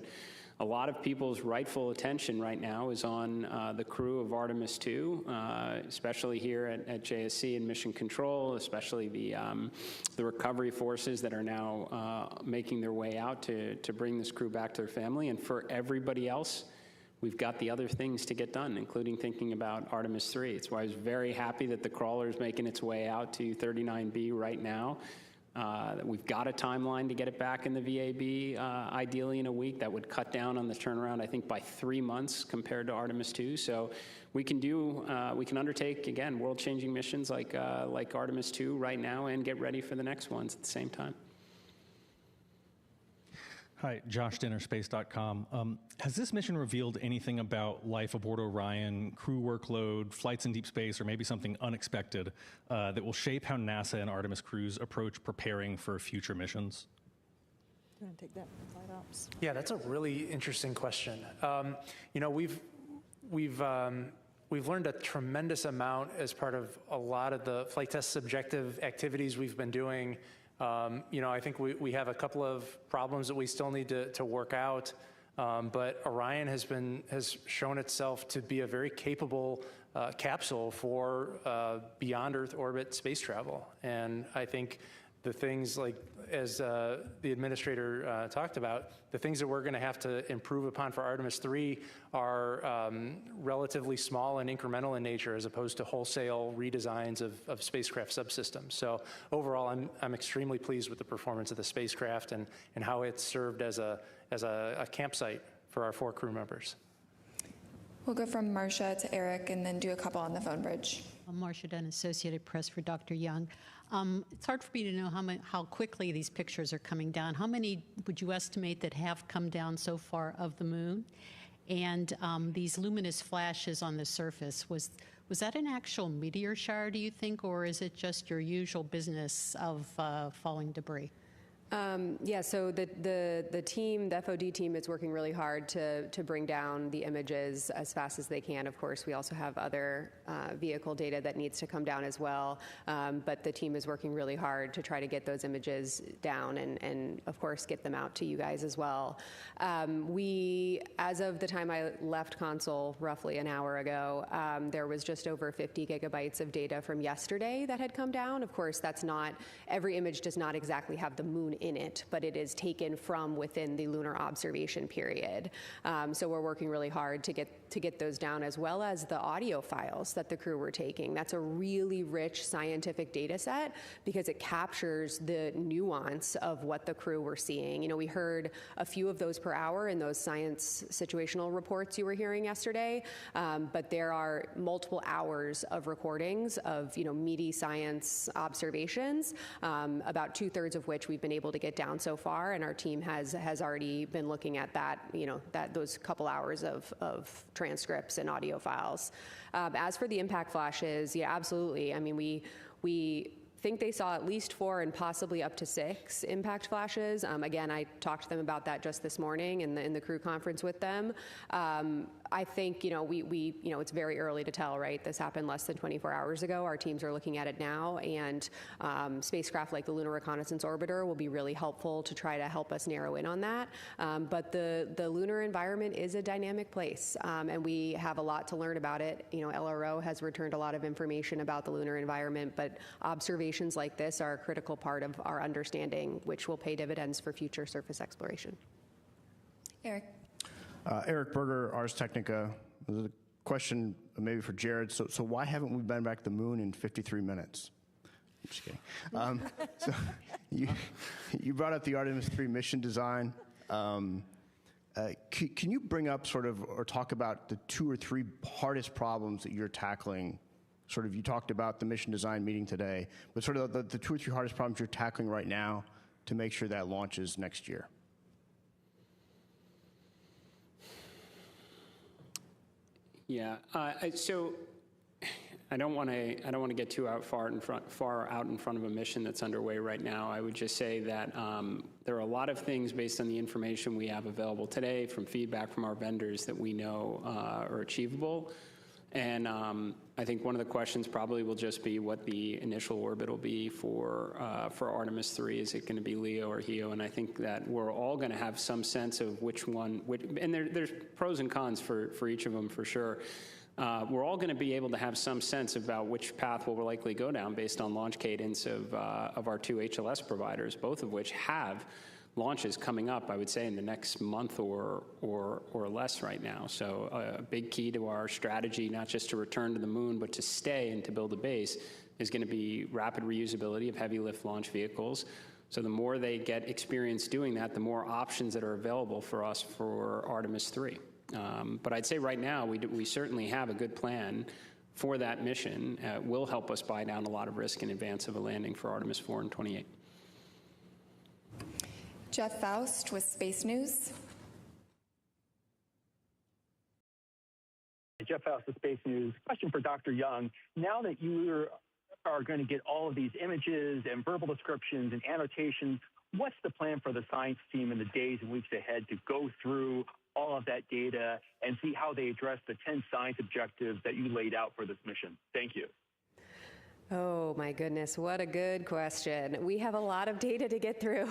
K: a lot of people's rightful attention right now is on the crew of Artemis II, especially here at JSC and Mission Control, especially the recovery forces that are now making their way out to bring this crew back to their family. And for everybody else, we've got the other things to get done, including thinking about Artemis III. It's why I was very happy that the crawler is making its way out to 39B right now. We've got a timeline to get it back in the VAB, ideally in a week. That would cut down on the turnaround, I think, by 3 months compared to Artemis II. So we can undertake, again, world-changing missions like Artemis II right now and get ready for the next ones at the same time.
U: Hi, Josh Dinner, space.com. Has this mission revealed anything about life aboard Orion, crew workload, flights in deep space, or maybe something unexpected that will shape how NASA and Artemis crews approach preparing for future missions?
L: Do you want to take that, Flight Ops?
M: Yeah, that's a really interesting question. We've learned a tremendous amount as part of a lot of the flight test subjective activities we've been doing. I think we have a couple of problems that we still need to work out, but Orion has shown itself to be a very capable capsule for beyond Earth orbit space travel. And I think the things like, as the administrator talked about, the things that we're going to have to improve upon for Artemis III are relatively small and incremental in nature, as opposed to wholesale redesigns of spacecraft subsystems. So overall, I'm extremely pleased with the performance of the spacecraft and how it's served as a campsite for our 4 crew members.
J: We'll go from Marcia to Eric and then do a couple on the phone bridge.
V: I'm Marcia Dunn, Associated Press for Dr. Young. It's hard for me to know how quickly these pictures are coming down. How many would you estimate that have come down so far of the moon? And these luminous flashes on the surface, was that an actual meteor shower, do you think, or is it just your usual business of falling debris?
N: So the team, the FOD team, is working really hard to bring down the images as fast as they can. Of course, we also have other vehicle data that needs to come down as well. But the team is working really hard to try to get those images down and of course, get them out to you guys as well. As of the time I left Console, roughly an hour ago, there was just over 50 gigabytes of data from yesterday that had come down. Of course, every image does not exactly have the moon in it, but it is taken from within the lunar observation period. So we're working really hard to get those down, as well as the audio files that the crew were taking. That's a really rich scientific data set because it captures the nuance of what the crew were seeing. We heard a few of those per hour in those science situational reports you were hearing yesterday, but there are multiple hours of recordings of meaty science observations, about 2/3 of which we've been able to get down so far, and our team has already been looking at those couple hours of transcripts and audio files. As for the impact flashes, yeah, absolutely. I mean, we think they saw at least 4 and possibly up to 6 impact flashes. Again, I talked to them about that just this morning in the crew conference with them. I think, it's very early to tell, right? This happened less than 24 hours ago. Our teams are looking at it now, and spacecraft like the Lunar Reconnaissance Orbiter will be really helpful to try to help us narrow in on that. But the lunar environment is a dynamic place, and we have a lot to learn about it. LRO has returned a lot of information about the lunar environment, but observations like this are a critical part of our understanding, which will pay dividends for future surface exploration.
J: Eric.
A: Eric Berger, Ars Technica. There's a question maybe for Jared. So why haven't we been back to the moon in 53 minutes? I'm just kidding. So you brought up the Artemis II mission design. Can you bring up or talk about the 2 or 3 hardest problems that you're tackling? You talked about the mission design meeting today, but the 2 or 3 hardest problems you're tackling right now to make sure that launches next year.
K: Yeah. So I don't want to get too far out in front of a mission that's underway right now. I would just say that there are a lot of things based on the information we have available today, from feedback from our vendors, that we know are achievable. And I think one of the questions probably will just be what the initial orbit will be for Artemis III. Is it going to be LEO or HEO? And I think that we're all going to have some sense of which one, and there's pros and cons for each of them for sure. We're all going to be able to have some sense about which path we'll likely go down based on launch cadence of our 2 HLS providers, both of which have launches coming up, I would say, in the next month or less right now. So a big key to our strategy, not just to return to the moon, but to stay and to build a base, is going to be rapid reusability of heavy lift launch vehicles. So the more they get experience doing that, the more options that are available for us for Artemis III. But I'd say right now, we certainly have a good plan for that mission. Will help us buy down a lot of risk in advance of a landing for Artemis IV in 28.
J: Jeff Faust with Space News.
B: Jeff Faust with Space News. Question for Dr. Young. Now that you are going to get all of these images and verbal descriptions and annotations, what's the plan for the science team in the days and weeks ahead to go through all of that data and see how they address the 10 science objectives that you laid out for this mission? Thank you.
N: Oh my goodness, what a good question. We have a lot of data to get through.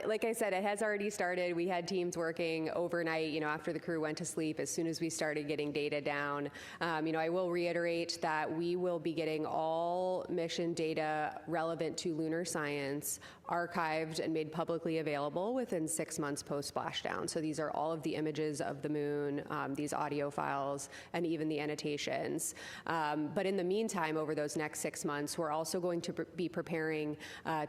N: Like I said, it has already started. We had teams working overnight, after the crew went to sleep, as soon as we started getting data down. I will reiterate that we will be getting all mission data relevant to lunar science archived and made publicly available within 6 months post-splashdown. So these are all of the images of the moon, these audio files, and even the annotations. But in the meantime, over those next 6 months, we're also going to be preparing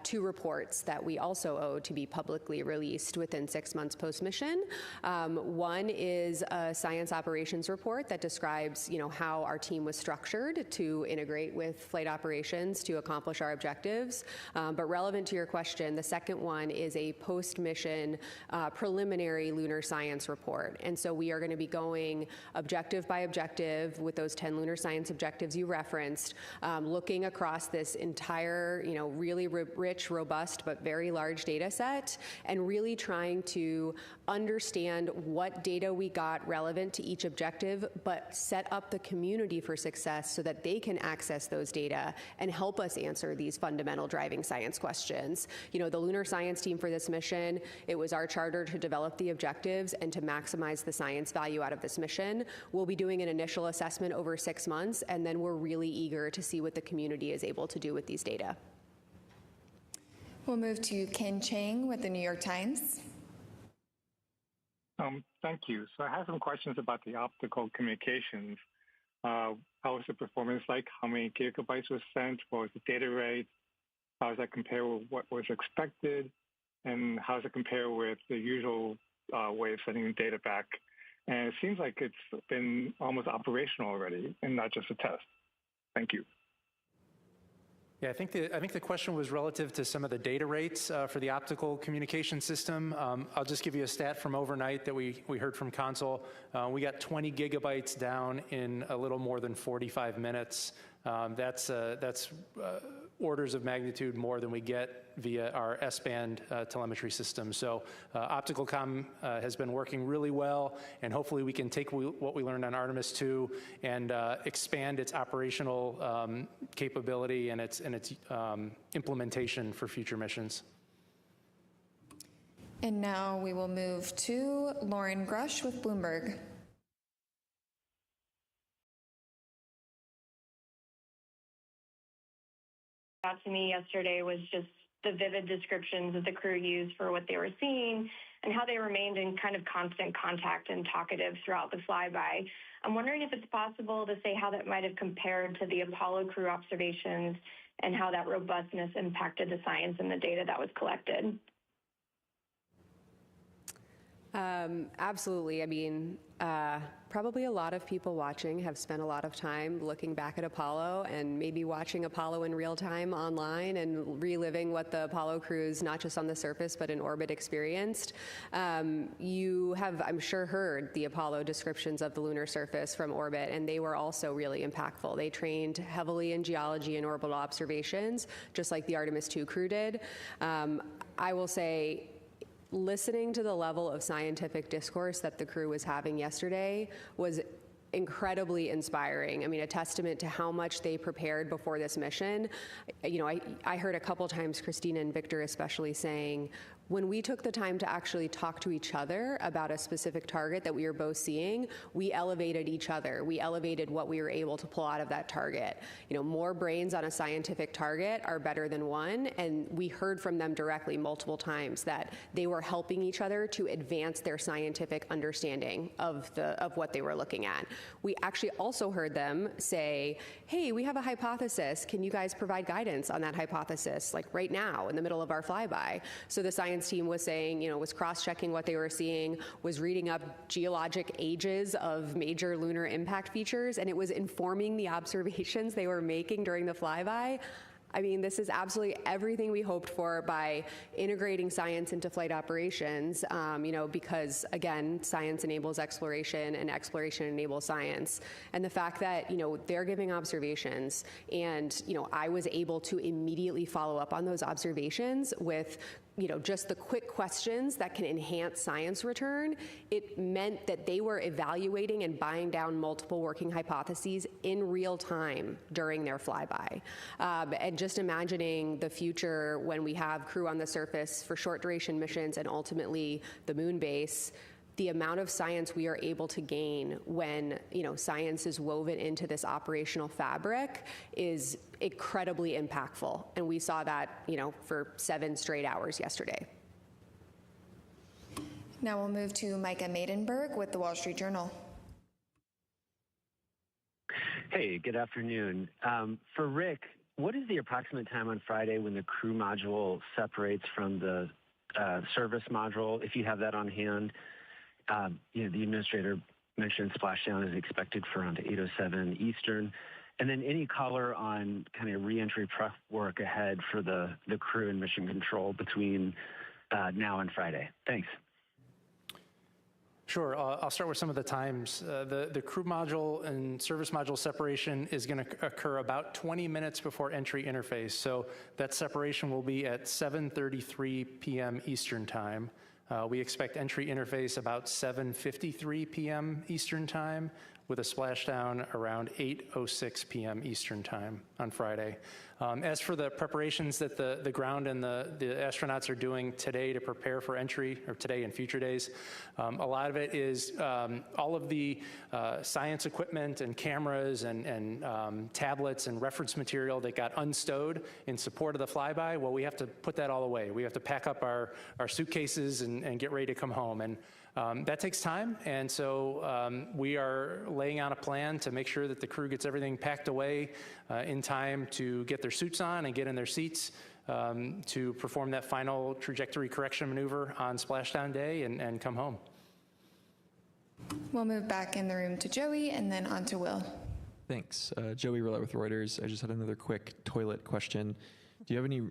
N: 2 reports that we also owe to be publicly released within 6 months post-mission. One is a science operations report that describes, how our team was structured to integrate with flight operations to accomplish our objectives. But relevant to your question, the second one is a post-mission preliminary lunar science report. And so we are going to be going objective by objective with those 10 lunar science objectives you referenced, looking across this entire, really rich, robust, but very large data set, and really trying to understand what data we got relevant to each objective, but set up the community for success so that they can access those data and help us answer these fundamental driving science questions. The lunar science team for this mission, it was our charter to develop the objectives and to maximize the science value out of this mission. We'll be doing an initial assessment over 6 months, and then we're really eager to see what the community is able to do with these data.
J: We'll move to Ken Chang with the New York Times.
W: Thank you. So I have some questions about the optical communications. How was the performance like? How many gigabytes was sent? What was the data rate? How does that compare with what was expected? And how does it compare with the usual way of sending data back? And it seems like it's been almost operational already and not just a test. Thank you.
M: Yeah, I think the question was relative to some of the data rates for the optical communication system. I'll just give you a stat from overnight that we heard from Consul. We got 20 gigabytes down in a little more than 45 minutes. That's orders of magnitude more than we get via our S-band telemetry system. So optical comm has been working really well, and hopefully we can take what we learned on Artemis II and expand its operational capability and its implementation for future missions.
J: And now we will move to Lauren Grush with Bloomberg.
D: Out to me yesterday was just the vivid descriptions that the crew used for what they were seeing and how they remained in kind of constant contact and talkative throughout the flyby. I'm wondering if it's possible to say how that might have compared to the Apollo crew observations and how that robustness impacted the science and the data that was collected.
N: Absolutely. I mean, probably a lot of people watching have spent a lot of time looking back at Apollo and maybe watching Apollo in real time online and reliving what the Apollo crews, not just on the surface, but in orbit, experienced. You have, I'm sure, heard the Apollo descriptions of the lunar surface from orbit, and they were also really impactful. They trained heavily in geology and orbital observations, just like the Artemis II crew did. I will say, listening to the level of scientific discourse that the crew was having yesterday was incredibly inspiring. I mean, a testament to how much they prepared before this mission. You know, I heard a couple times Christina and Victor especially saying, when we took the time to actually talk to each other about a specific target that we were both seeing, we elevated each other. We elevated what we were able to pull out of that target. You know, more brains on a scientific target are better than one, and we heard from them directly multiple times that they were helping each other to advance their scientific understanding of what they were looking at. We actually also heard them say, hey, we have a hypothesis. Can you guys provide guidance on that hypothesis, like right now in the middle of our flyby? So the science team was saying, you know, was cross-checking what they were seeing, was reading up geologic ages of major lunar impact features, and it was informing the observations they were making during the flyby. I mean, this is absolutely everything we hoped for by integrating science into flight operations, you know, because, again, science enables exploration and exploration enables science. And the fact that, you know, they're giving observations and, you know, I was able to immediately follow up on those observations with, you know, just the quick questions that can enhance science return, it meant that they were evaluating and buying down multiple working hypotheses in real time during their flyby. And just imagining the future when we have crew on the surface for short duration missions and ultimately the moon base, the amount of science we are able to gain when, you know, science is woven into this operational fabric is incredibly impactful. And we saw that, you know, for 7 straight hours yesterday.
J: Now we'll move to Micah Maidenberg with the Wall Street Journal.
G: Hey, good afternoon. For Rick, what is the approximate time on Friday when the crew module separates from the service module, if you have that on hand? You know, the administrator mentioned splashdown is expected for around 8:07 Eastern. And then any color on kind of reentry prep work ahead for the crew and mission control between now and Friday? Thanks.
M: Sure. I'll start with some of the times. The crew module and service module separation is going to occur about 20 minutes before entry interface. So that separation will be at 7:33 p.m. Eastern Time. We expect entry interface about 7:53 p.m. Eastern Time with a splashdown around 8:06 p.m. Eastern Time on Friday. As for the preparations that the ground and the astronauts are doing today to prepare for entry, or today and future days, a lot of it is all of the science equipment and cameras and tablets and reference material that got unstowed in support of the flyby. Well, we have to put that all away. We have to pack up our suitcases and get ready to come home. And that takes time, and so we are laying out a plan to make sure that the crew gets everything packed away in time to get their suits on and get in their seats to perform that final trajectory correction maneuver on splashdown day and come home.
J: We'll move back in the room to Joey and then on to Will.
H: Thanks. Joey Roulette with Reuters. I just had another quick toilet question. Do you have any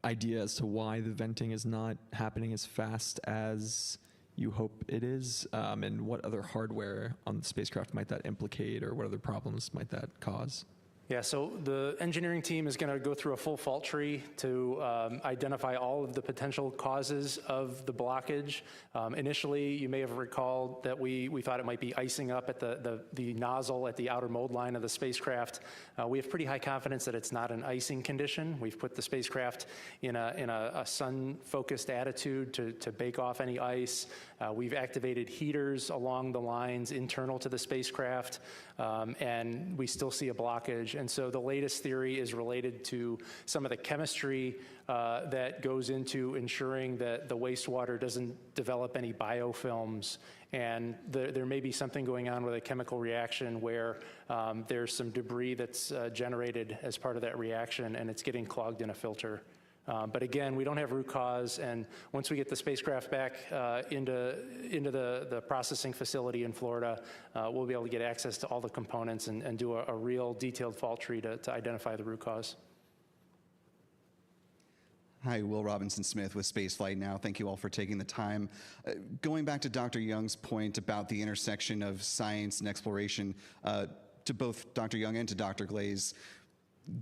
H: idea as to why the venting is not happening as fast as you hope it is, and what other hardware on the spacecraft might that implicate, or what other problems might that cause?
M: Yeah, so the engineering team is going to go through a full fault tree to identify all of the potential causes of the blockage. Initially, you may have recalled that we thought it might be icing up at the nozzle at the outer mold line of the spacecraft. We have pretty high confidence that it's not an icing condition. We've put the spacecraft in a sun-focused attitude to bake off any ice. We've activated heaters along the lines internal to the spacecraft, and we still see a blockage. And so the latest theory is related to some of the chemistry that goes into ensuring that the wastewater doesn't develop any biofilms. And there may be something going on with a chemical reaction where there's some debris that's generated as part of that reaction, and it's getting clogged in a filter. But again, we don't have root cause, and once we get the spacecraft back into the processing facility in Florida, we'll be able to get access to all the components and do a real detailed fault tree to identify the root cause.
E: Hi, Will Robinson-Smith with Spaceflight Now. Thank you all for taking the time. Going back to Dr. Young's point about the intersection of science and exploration, to both Dr. Young and to Dr. Glaze,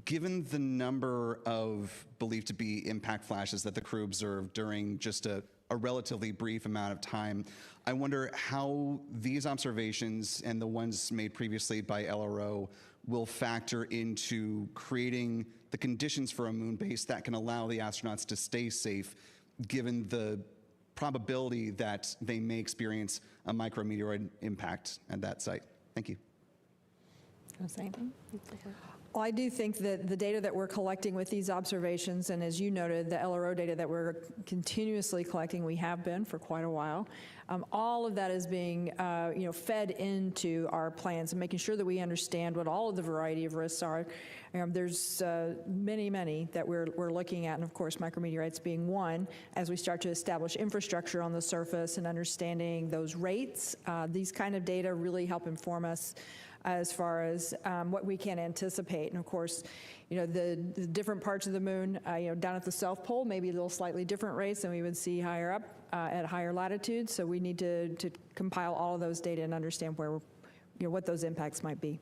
E: given the number of believed to be impact flashes that the crew observed during just a relatively brief amount of time, I wonder how these observations and the ones made previously by LRO will factor into creating the conditions for a moon base that can allow the astronauts to stay safe, given the probability that they may experience a micrometeoroid impact at that site. Thank you.
L: Want to say anything? Well, I do think that the data that we're collecting with these observations, and as you noted, the LRO data that we're continuously collecting, we have been for quite a while, all of that is being fed into our plans and making sure that we understand what all of the variety of risks are. There's many that we're looking at, and of course micrometeorites being one, as we start to establish infrastructure on the surface and understanding those rates. These kind of data really help inform us as far as what we can anticipate. And of course, the different parts of the moon, down at the South Pole, maybe a little slightly different rates than we would see higher up at higher latitudes. So we need to compile all of those data and understand where, what those impacts might be.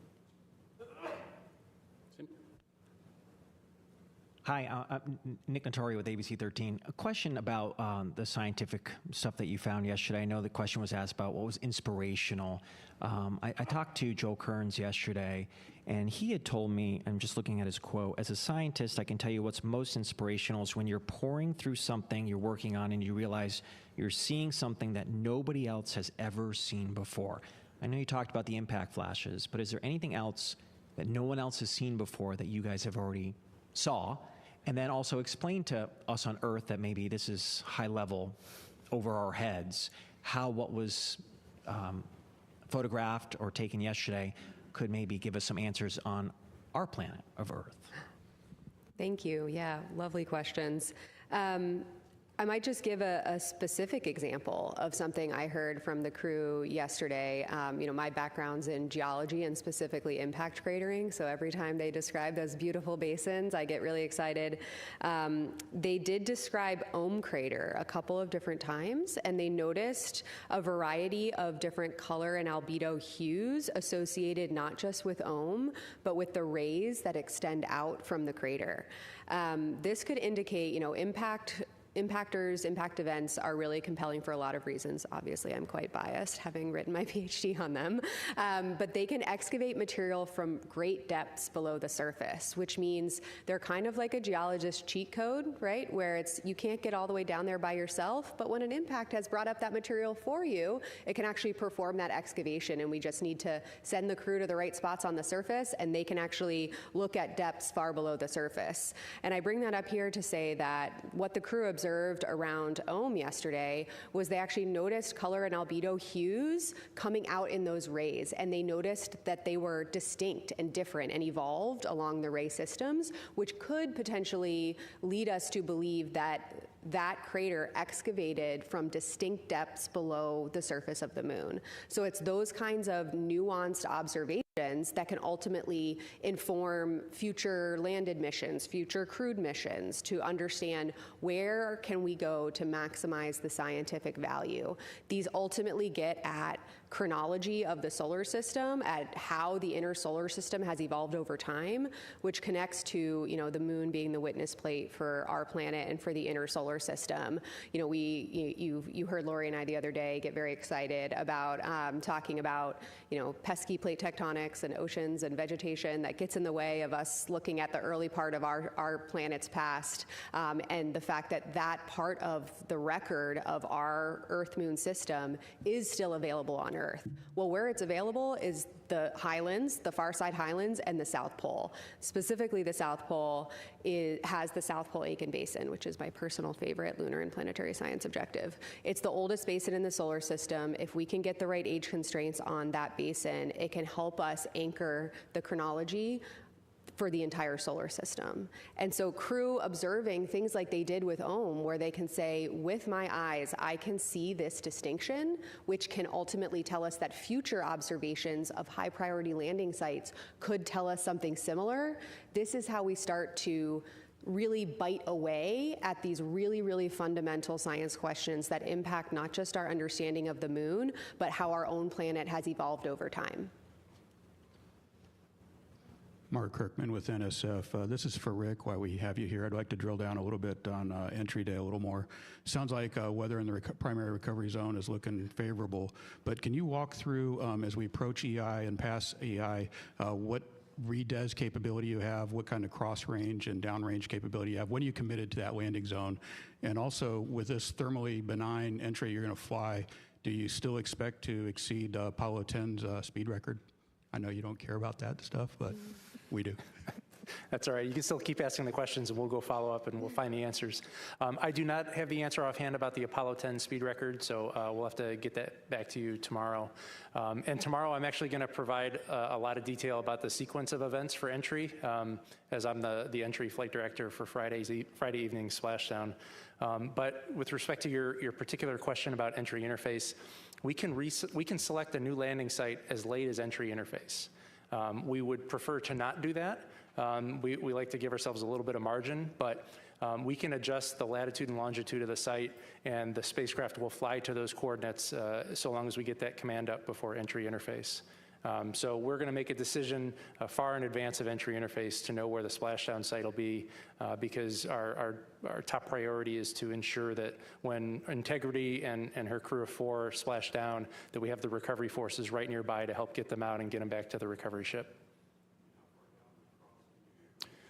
F: Hi, I'm Nick Notori with ABC 13. A question about the scientific stuff that you found yesterday. I know the question was asked about what was inspirational. I talked to Joe Kearns yesterday, and he had told me, I'm just looking at his quote, as a scientist, I can tell you what's most inspirational is when you're pouring through something you're working on and you realize you're seeing something that nobody else has ever seen before. I know you talked about the impact flashes, but is there anything else that no one else has seen before that you guys have already saw? And then also explain to us on Earth that maybe this is high level over our heads, how what was photographed or taken yesterday could maybe give us some answers on our planet of Earth.
N: Thank you. Yeah, lovely questions. I might just give a specific example of something I heard from the crew yesterday. My background's in geology and specifically impact cratering, so every time they describe those beautiful basins, I get really excited. They did describe Ohm crater a couple of different times, and they noticed a variety of different color and albedo hues associated not just with Ohm, but with the rays that extend out from the crater. This could indicate, impact events are really compelling for a lot of reasons. Obviously, I'm quite biased, having written my PhD on them. But they can excavate material from great depths below the surface, which means they're kind of like a geologist's cheat code, right? Where you can't get all the way down there by yourself, but when an impact has brought up that material for you, it can actually perform that excavation, and we just need to send the crew to the right spots on the surface, and they can actually look at depths far below the surface. And I bring that up here to say that what the crew observed around Ohm yesterday was they actually noticed color and albedo hues coming out in those rays, and they noticed that they were distinct and different and evolved along the ray systems, which could potentially lead us to believe that that crater excavated from distinct depths below the surface of the moon. So it's those kinds of nuanced observations that can ultimately inform future landed missions, future crewed missions, to understand where can we go to maximize the scientific value. These ultimately get at chronology of the solar system, at how the inner solar system has evolved over time, which connects to, the moon being the witness plate for our planet and for the inner solar system. You heard Lori and I the other day get very excited about talking about, pesky plate tectonics and oceans and vegetation that gets in the way of us looking at the early part of our planet's past, and the fact that that part of the record of our Earth-Moon system is still available on Earth. Well, where it's available is the highlands, the far side highlands, and the South Pole. Specifically, the South Pole has the South Pole Aitken Basin, which is my personal favorite lunar and planetary science objective. It's the oldest basin in the solar system. If we can get the right age constraints on that basin, it can help us anchor the chronology for the entire solar system. And so crew observing things like they did with OHM, where they can say, with my eyes, I can see this distinction, which can ultimately tell us that future observations of high priority landing sites could tell us something similar. This is how we start to really bite away at these really, really fundamental science questions that impact not just our understanding of the moon, but how our own planet has evolved over time.
C: Mark Kirkman with NSF. This is for Rick. While we have you here, I'd like to drill down a little bit on entry day a little more. Sounds like weather in the primary recovery zone is looking favorable, but can you walk through, as we approach EI and pass EI, what redes capability you have, what kind of cross range and down range capability you have, when are you committed to that landing zone? And also, with this thermally benign entry you're going to fly, do you still expect to exceed Apollo 10's speed record? I know you don't care about that stuff, but we do.
M: That's all right. You can still keep asking the questions, and we'll go follow up, and we'll find the answers. I do not have the answer offhand about the Apollo 10 speed record, so we'll have to get that back to you tomorrow. And tomorrow, I'm actually going to provide a lot of detail about the sequence of events for entry, as I'm the entry flight director for Friday evening splashdown. But with respect to your particular question about entry interface, we can select a new landing site as late as entry interface. We would prefer to not do that. We like to give ourselves a little bit of margin, but we can adjust the latitude and longitude of the site, and the spacecraft will fly to those coordinates so long as we get that command up before entry interface. So we're going to make a decision far in advance of entry interface to know where the splashdown site will be, because our top priority is to ensure that when Integrity and her crew of 4 splash down, that we have the recovery forces right nearby to help get them out and get them back to the recovery ship.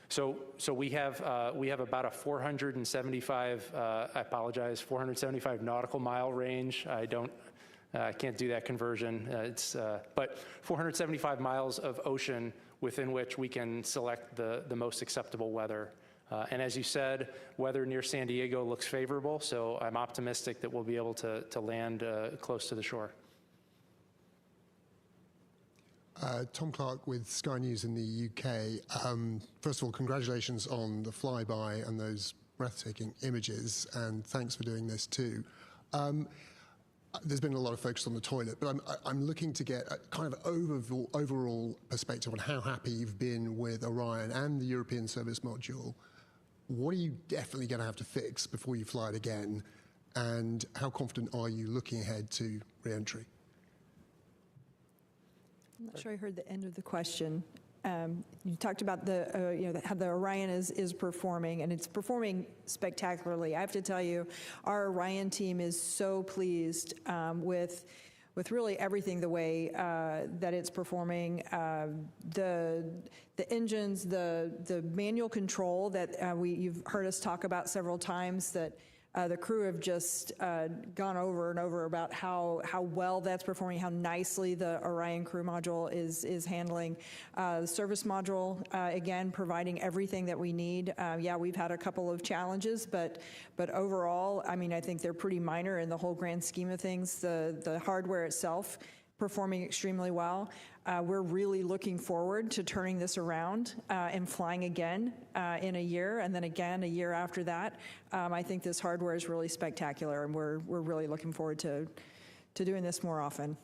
M: So we have about a 475 nautical mile range. I can't do that conversion. But 475 miles of ocean within which we can select the most acceptable weather. And as you said, weather near San Diego looks favorable, so I'm optimistic that we'll be able to land close to the shore.
I: Tom Clark with Sky News in the UK. First of all, congratulations on the flyby and those breathtaking images, and thanks for doing this too. There's been a lot of focus on the toilet, but I'm looking to get a kind of overall perspective on how happy you've been with Orion and the European Service Module. What are you definitely going to have to fix before you fly it again? And how confident are you looking ahead to re-entry?
L: I'm not sure I heard the end of the question. You talked about how the Orion is performing, and it's performing spectacularly. I have to tell you, our Orion team is so pleased with really everything the way that it's performing. The engines, the manual control that you've heard us talk about several times, that the crew have just gone over and over about how well that's performing, how nicely the Orion crew module is handling. The service module, again, providing everything that we need. Yeah, we've had a couple of challenges, but overall, I mean, I think they're pretty minor in the whole grand scheme of things. The hardware itself performing extremely well. We're really looking forward to turning this around and flying again in a year, and then again a year after that. I think this hardware is really spectacular, and we're really looking forward to doing this more often.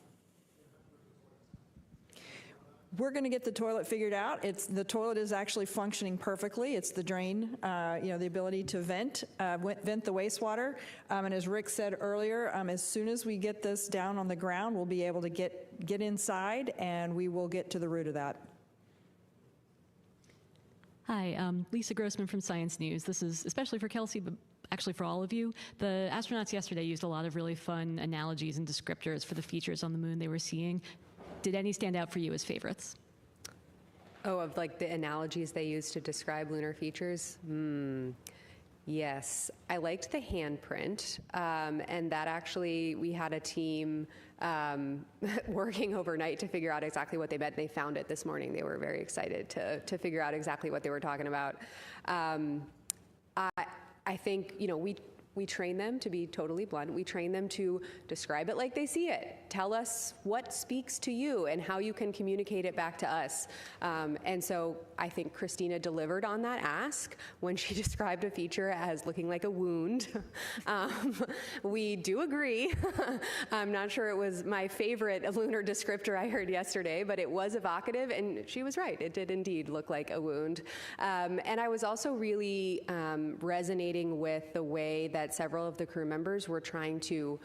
L: We're going to get the toilet figured out. The toilet is actually functioning perfectly. It's the drain, the ability to vent the wastewater. And as Rick said earlier, as soon as we get this down on the ground, we'll be able to get inside, and we will get to the root of that.
O: Hi, Lisa Grossman from Science News. This is especially for Kelsey, but actually for all of you. The astronauts yesterday used a lot of really fun analogies and descriptors for the features on the moon they were seeing. Did any stand out for you as favorites?
N: Oh, of like the analogies they used to describe lunar features? Yes, I liked the handprint, and that actually, we had a team working overnight to figure out exactly what they meant. They found it this morning. They were very excited to figure out exactly what they were talking about. I think, we train them, to be totally blunt, we train them to describe it like they see it. Tell us what speaks to you and how you can communicate it back to us. And so I think Christina delivered on that ask when she described a feature as looking like a wound. We do agree. I'm not sure it was my favorite lunar descriptor I heard yesterday, but it was evocative, and she was right. It did indeed look like a wound. And I was also really resonating with the way that several of the crew members were trying to,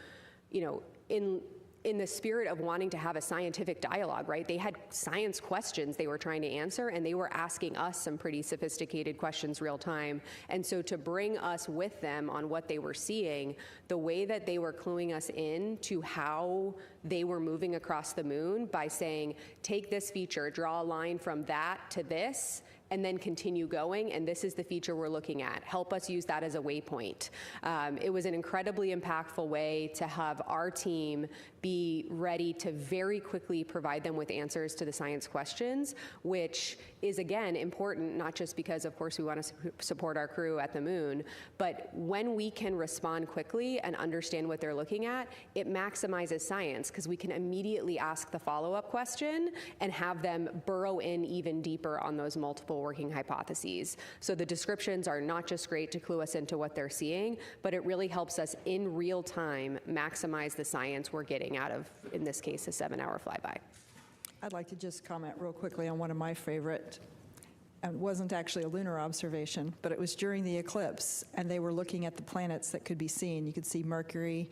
N: in the spirit of wanting to have a scientific dialogue, right? They had science questions they were trying to answer, and they were asking us some pretty sophisticated questions real time. And so to bring us with them on what they were seeing, the way that they were cluing us in to how they were moving across the moon by saying, take this feature, draw a line from that to this, and then continue going, and this is the feature we're looking at. Help us use that as a waypoint. It was an incredibly impactful way to have our team be ready to very quickly provide them with answers to the science questions, which is, again, important, not just because, of course, we want to support our crew at the moon, but when we can respond quickly and understand what they're looking at, it maximizes science, because we can immediately ask the follow-up question and have them burrow in even deeper on those multiple working hypotheses. So the descriptions are not just great to clue us into what they're seeing, but it really helps us in real time maximize the science we're getting out of, in this case, a 7-hour flyby.
L: I'd like to just comment real quickly on one of my favorite. It wasn't actually a lunar observation, but it was during the eclipse, and they were looking at the planets that could be seen. You could see Mercury,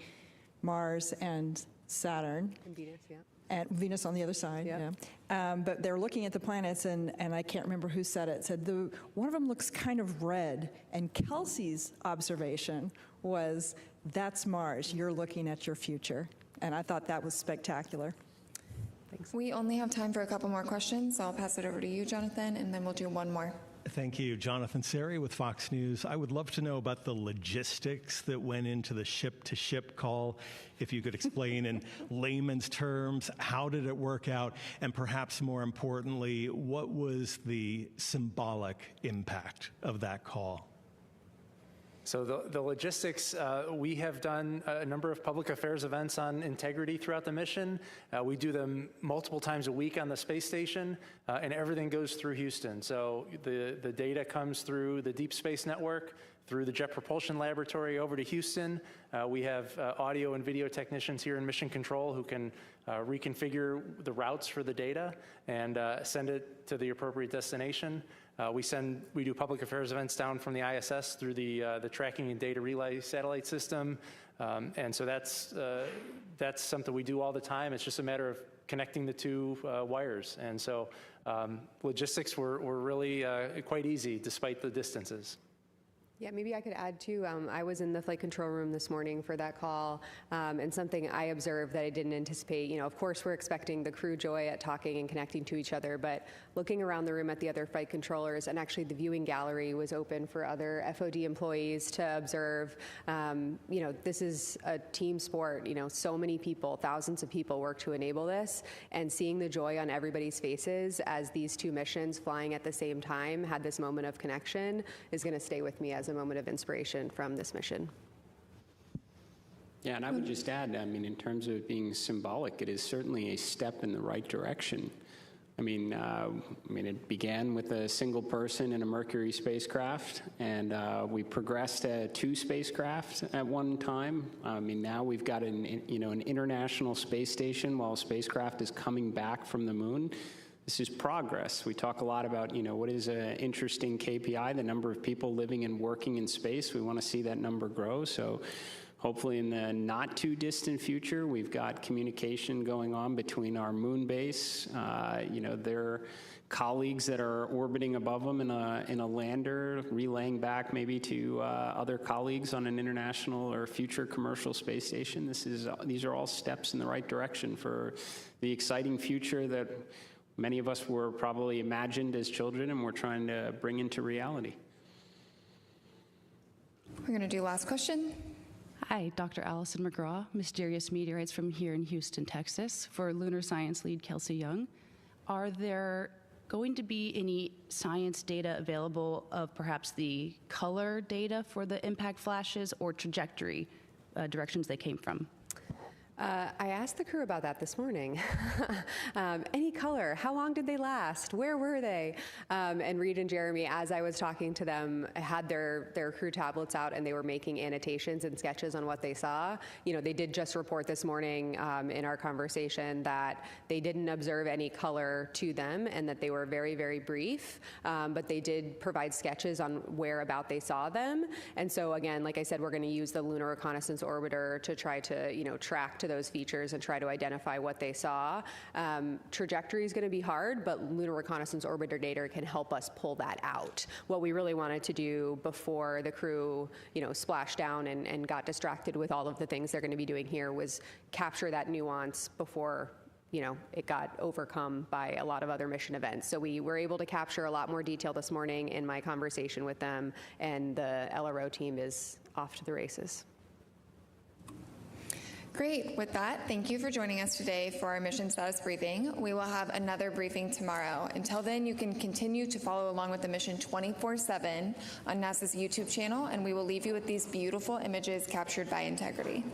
L: Mars, and Saturn.
N: And Venus, yeah.
L: And Venus on the other side, yeah. But they're looking at the planets, and I can't remember who said it, said one of them looks kind of red, and Kelsey's observation was, that's Mars, you're looking at your future. And I thought that was spectacular.
J: Thanks. We only have time for a couple more questions, so I'll pass it over to you, Jonathan, and then we'll do one more.
P: Thank you. Jonathan Seri with Fox News. I would love to know about the logistics that went into the ship-to-ship call. If you could explain in layman's terms, how did it work out? And perhaps more importantly, what was the symbolic impact of that call?
M: So the logistics, we have done a number of public affairs events on integrity throughout the mission. We do them multiple times a week on the space station, and everything goes through Houston. So the data comes through the Deep Space Network, through the Jet Propulsion Laboratory over to Houston. We have audio and video technicians here in Mission Control who can reconfigure the routes for the data and send it to the appropriate destination. We do public affairs events down from the ISS through the tracking and data relay satellite system, and so that's something we do all the time. It's just a matter of connecting the two wires, and so logistics were really quite easy despite the distances.
N: Yeah, maybe I could add too, I was in the flight control room this morning for that call, and something I observed that I didn't anticipate, of course we're expecting the crew joy at talking and connecting to each other, but looking around the room at the other flight controllers, and actually the viewing gallery was open for other FOD employees to observe. This is a team sport, so many people, thousands of people work to enable this, and seeing the joy on everybody's faces as these two missions flying at the same time had this moment of connection is going to stay with me as a moment of inspiration from this mission.
K: Yeah, and I would just add, in terms of it being symbolic, it is certainly a step in the right direction. It began with a single person in a Mercury spacecraft, and we progressed to 2 spacecraft at one time. Now we've got an international space station while a spacecraft is coming back from the moon. this is progress. We talk a lot about, what is an interesting KPI, the number of people living and working in space. We want to see that number grow. So hopefully in the not too distant future, we've got communication going on between our moon base, their colleagues that are orbiting above them in a lander, relaying back maybe to other colleagues on an international or future commercial space station. These are all steps in the right direction for the exciting future that many of us were probably imagined as children and we're trying to bring into reality.
J: We're going to do last question.
Q: Hi, Dr. Allison McGraw, Mysterious Meteorites from here in Houston, Texas, for Lunar Science Lead Kelsey Young. Are there going to be any science data available of perhaps the color data for the impact flashes or trajectory directions they came from?
N: I asked the crew about that this morning. Any color? How long did they last? Where were they? And Reed and Jeremy, as I was talking to them, had their crew tablets out and they were making annotations and sketches on what they saw. They did just report this morning in our conversation that they didn't observe any color to them and that they were very, very brief, but they did provide sketches on where about they saw them. And so again, like I said, we're going to use the Lunar Reconnaissance Orbiter to try to, track to those features and try to identify what they saw. Trajectory is going to be hard, but Lunar Reconnaissance Orbiter data can help us pull that out. What we really wanted to do before the crew, splashed down and got distracted with all of the things they're going to be doing here was capture that nuance before it got overcome by a lot of other mission events. So we were able to capture a lot more detail this morning in my conversation with them, and the LRO team is off to the races.
J: Great. With that, thank you for joining us today for our mission status briefing. We will have another briefing tomorrow. Until then, you can continue to follow along with the mission 24/7 on NASA's YouTube channel, and we will leave you with these beautiful images captured by Integrity.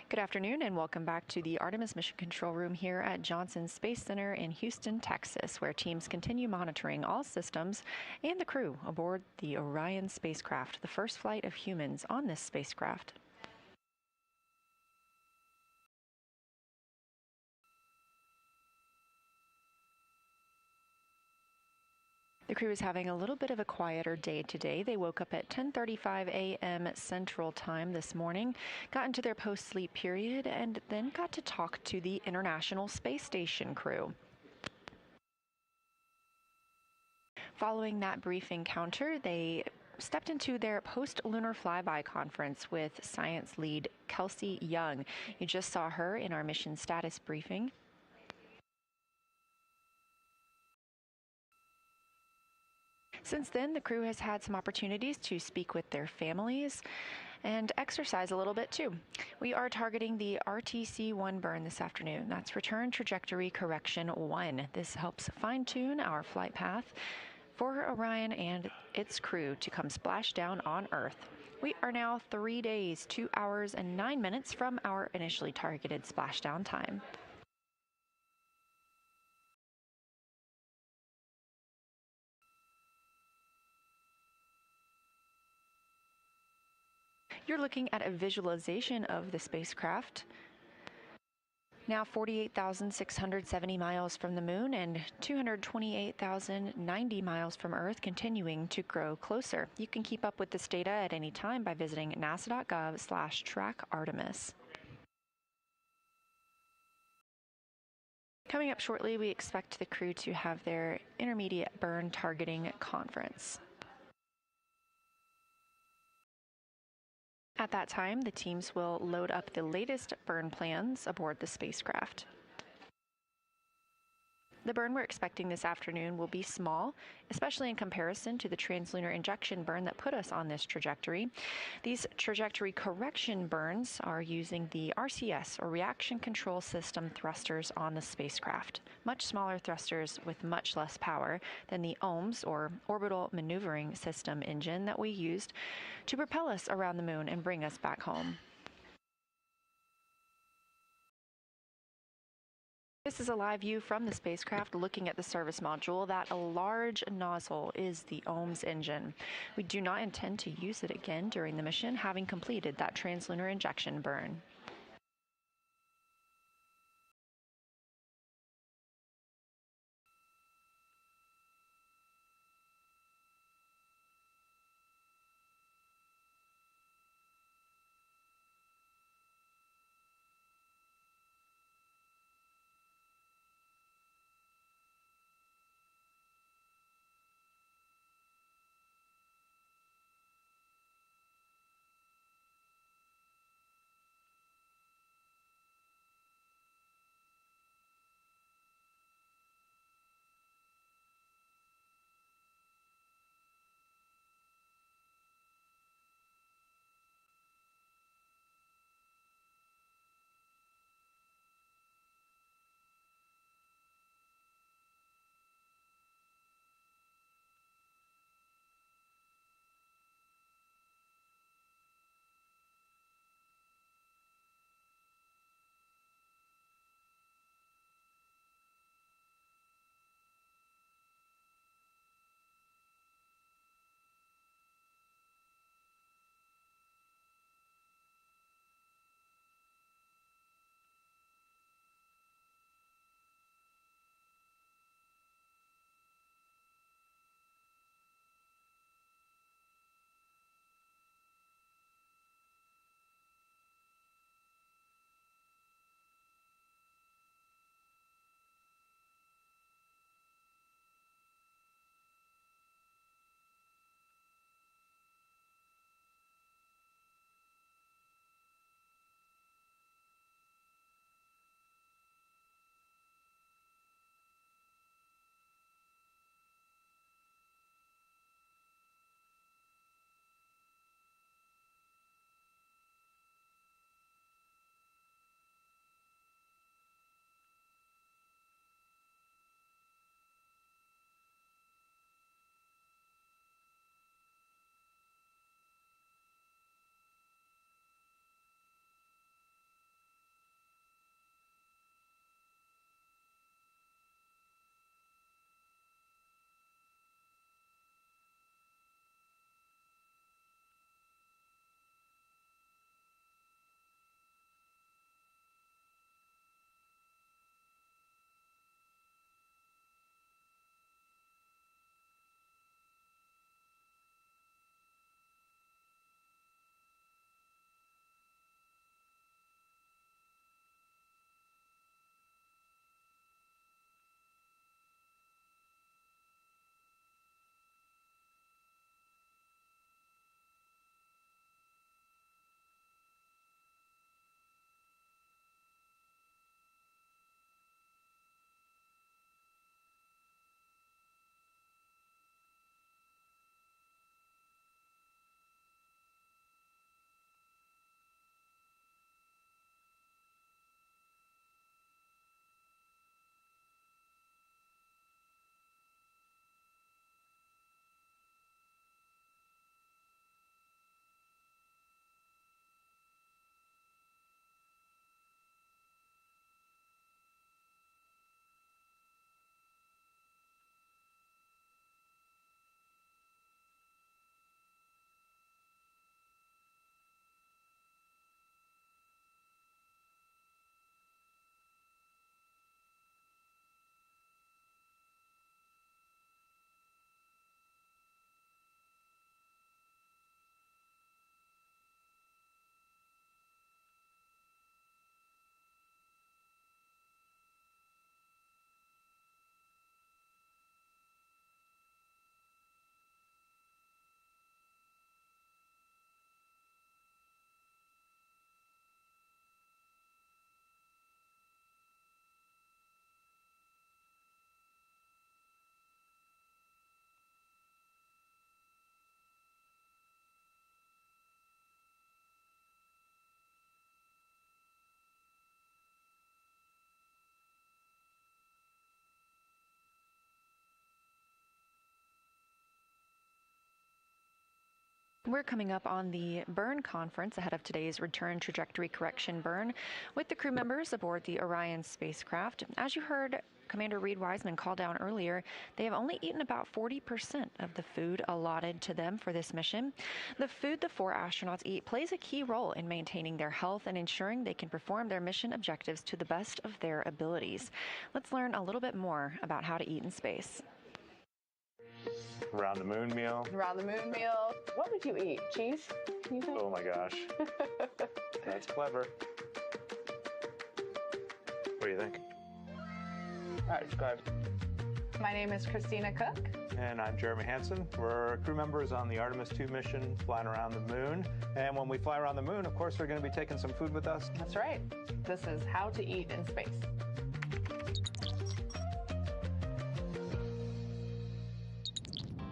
R: Good afternoon and welcome back to the Artemis Mission Control Room here at Johnson Space Center in Houston, Texas, where teams continue monitoring all systems and the crew aboard the Orion spacecraft, the first flight of humans on this spacecraft. The crew is having a little bit of a quieter day today. They woke up at 10:35 a.m. Central Time this morning, got into their post-sleep period, and then got to talk to the International Space Station crew. Following that brief encounter, they stepped into their post-lunar flyby conference with science lead Kelsey Young. You just saw her in our mission status briefing. Since then, the crew has had some opportunities to speak with their families and exercise a little bit too. We are targeting the RTC-1 burn this afternoon. That's Return Trajectory Correction 1. This helps fine-tune our flight path for Orion and its crew to come splash down on Earth. We are now 3 days, 2 hours, and 9 minutes from our initially targeted splashdown time. You're looking at a visualization of the spacecraft. Now 48,670 miles from the moon and 228,090 miles from Earth, continuing to grow closer. You can keep up with this data at any time by visiting nasa.gov/trackartemis. Coming up shortly, we expect the crew to have their intermediate burn targeting conference. At that time, the teams will load up the latest burn plans aboard the spacecraft. The burn we're expecting this afternoon will be small, especially in comparison to the translunar injection burn that put us on this trajectory. These trajectory correction burns are using the RCS, or Reaction Control System, thrusters on the spacecraft. Much smaller thrusters with much less power than the OMS, or Orbital Maneuvering System, engine that we used to propel us around the moon and bring us back home. This is a live view from the spacecraft looking at the service module. That large nozzle is the OMS engine. We do not intend to use it again during the mission, having completed that translunar injection burn. We're coming up on the burn conference ahead of today's return trajectory correction burn with the crew members aboard the Orion spacecraft. As you heard Commander Reed Wiseman call down earlier, they have only eaten about 40% of the food allotted to them for this mission. The food the 4 astronauts eat plays a key role in maintaining their health and ensuring they can perform their mission objectives to the best of their abilities. Let's learn a little bit more about how to eat in space.
S: Around the moon meal.
T: Around the moon meal. What would you eat? Cheese? You think?
S: Oh my gosh. That's clever. What do you think?
T: All right, describe. My name is Christina Cook.
S: And I'm Jeremy Hansen. We're crew members on the Artemis II mission flying around the moon. And when we fly around the moon, of course, we're going to be taking some food with us.
T: That's right. This is how to eat in space.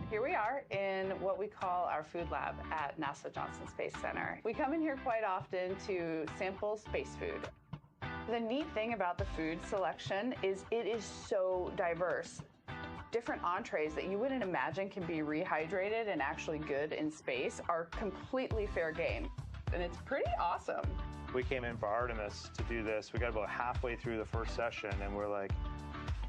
T: Here we are in what we call our food lab at NASA Johnson Space Center. We come in here quite often to sample space food. The neat thing about the food selection is it is so diverse. Different entrees that you wouldn't imagine can be rehydrated and actually good in space are completely fair game. And it's pretty awesome.
S: We came in for Artemis to do this. We got about halfway through the first session and we're like,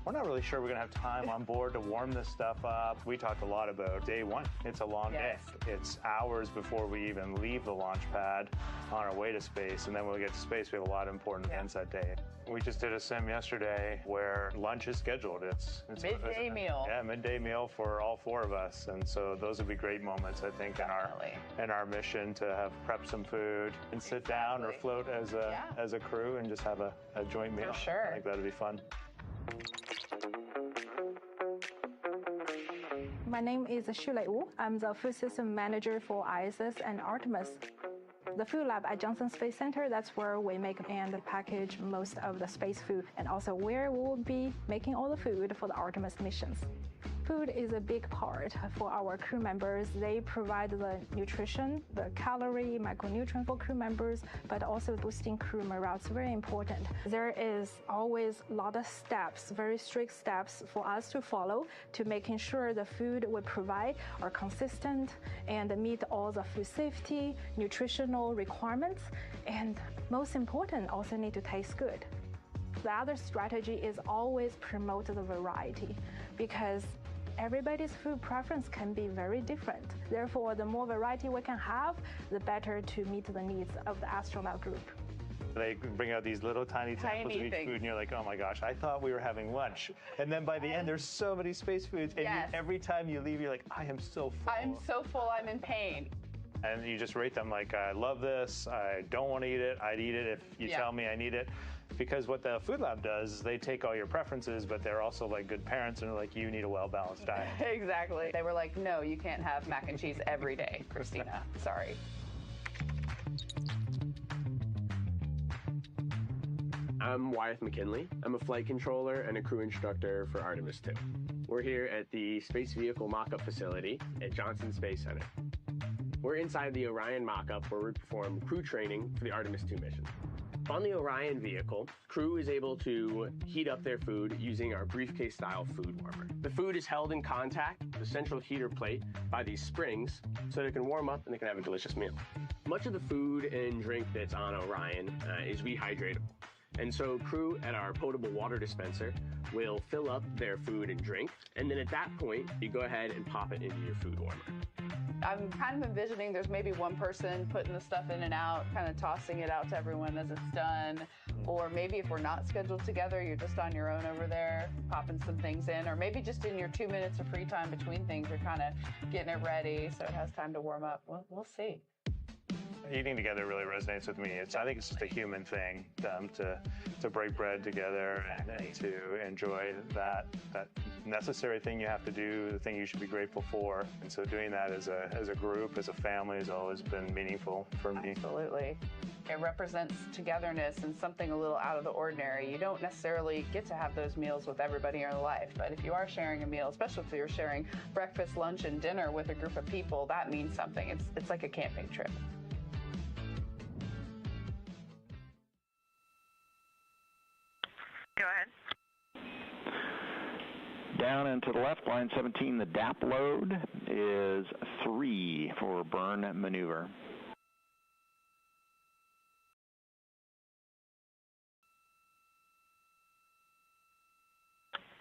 S: we're not really sure we're going to have time on board to warm this stuff up. We talked a lot about day one. It's a long day. It's hours before we even leave the launch pad on our way to space. And then when we get to space, we have a lot of important events that day. We just did a sim yesterday where lunch is scheduled. It's
T: midday meal.
S: Yeah, midday meal for all 4 of us. And so those would be great moments, I think, in our mission to have prepped some food and sit down or float as a crew and just have a joint meal.
T: For sure.
S: I think that'd be fun.
U: My name is Shulei Wu. I'm the food system manager for ISS and Artemis. The food lab at Johnson Space Center, that's where we make and package most of the space food, and also where we will be making all the food for the Artemis missions. Food is a big part for our crew members. They provide the nutrition, the calorie, micronutrient for crew members, but also boosting crew morale. It's very important. There is always a lot of steps, very strict steps for us to follow to making sure the food we provide are consistent and meet all the food safety, nutritional requirements, and most important, also need to taste good. The other strategy is always promote the variety because everybody's food preference can be very different. Therefore, the more variety we can have, the better to meet the needs of the astronaut group.
S: They bring out these little tiny samples of each food, and you're like, oh my gosh, I thought we were having lunch. And then by the end, there's so many space foods, and every time you leave, you're like, I am so full.
T: I'm so full, I'm in pain.
S: And you just rate them like, I love this, I don't want to eat it, I'd eat it if you tell me I need it. Because what the food lab does is they take all your preferences, but they're also like good parents and they're like, you need a well-balanced diet.
T: Exactly. They were like, no, you can't have mac and cheese every day, Christina. Sorry.
X: I'm Wyeth McKinley. I'm a flight controller and a crew instructor for Artemis II. We're here at the Space Vehicle Mock-Up Facility at Johnson Space Center. We're inside the Orion mock-up where we perform crew training for the Artemis II mission. On the Orion vehicle, crew is able to heat up their food using our briefcase-style food warmer. The food is held in contact with the central heater plate by these springs so that it can warm up and they can have a delicious meal. Much of the food and drink that's on Orion is rehydratable. And so crew at our potable water dispenser will fill up their food and drink, and then at that point, you go ahead and pop it into your food warmer.
T: I'm kind of envisioning there's maybe one person putting the stuff in and out, kind of tossing it out to everyone as it's done. Or maybe if we're not scheduled together, you're just on your own over there, popping some things in. Or maybe just in your 2 minutes of free time between things, you're kind of getting it ready so it has time to warm up. We'll see.
S: Eating together really resonates with me. I think it's just a human thing to break bread together and to enjoy that necessary thing you have to do, the thing you should be grateful for. And so doing that as a group, as a family, has always been meaningful for me.
T: Absolutely. It represents togetherness and something a little out of the ordinary. You don't necessarily get to have those meals with everybody in your life, but if you are sharing a meal, especially if you're sharing breakfast, lunch, and dinner with a group of people, that means something. It's like a camping trip.
Y: Go ahead.
A: down and to the left, line 17, the DAP load is 3 for burn maneuver.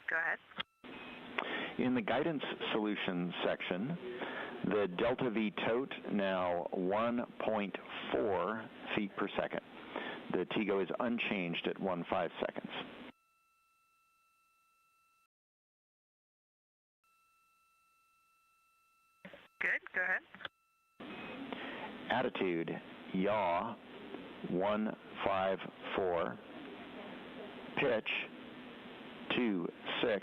B: Go ahead.
A: In the guidance solutions section, the delta V tote now 1.4 feet per second. The TGO is unchanged at 1.5 seconds.
B: Good, go ahead.
A: Attitude, yaw, 154. Pitch, 2.6.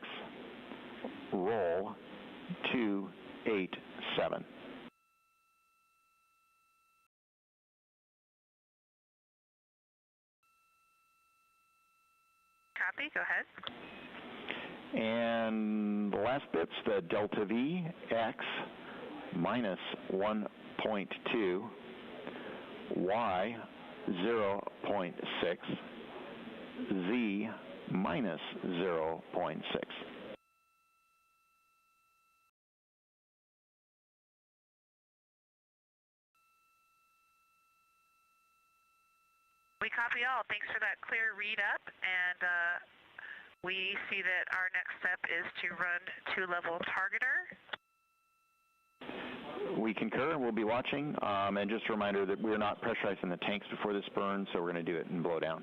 A: Roll, 2.87.
B: Copy, go ahead.
A: And the last bit's the delta V, X, minus 1.2, Y, 0.6, Z, minus 0.6.
B: We copy all. Thanks for that clear read up, and we see that our next step is to run two-level targeter.
A: We concur. We'll be watching. And just a reminder that we're not pressurizing the tanks before this burn, so we're going to do it in blowdown.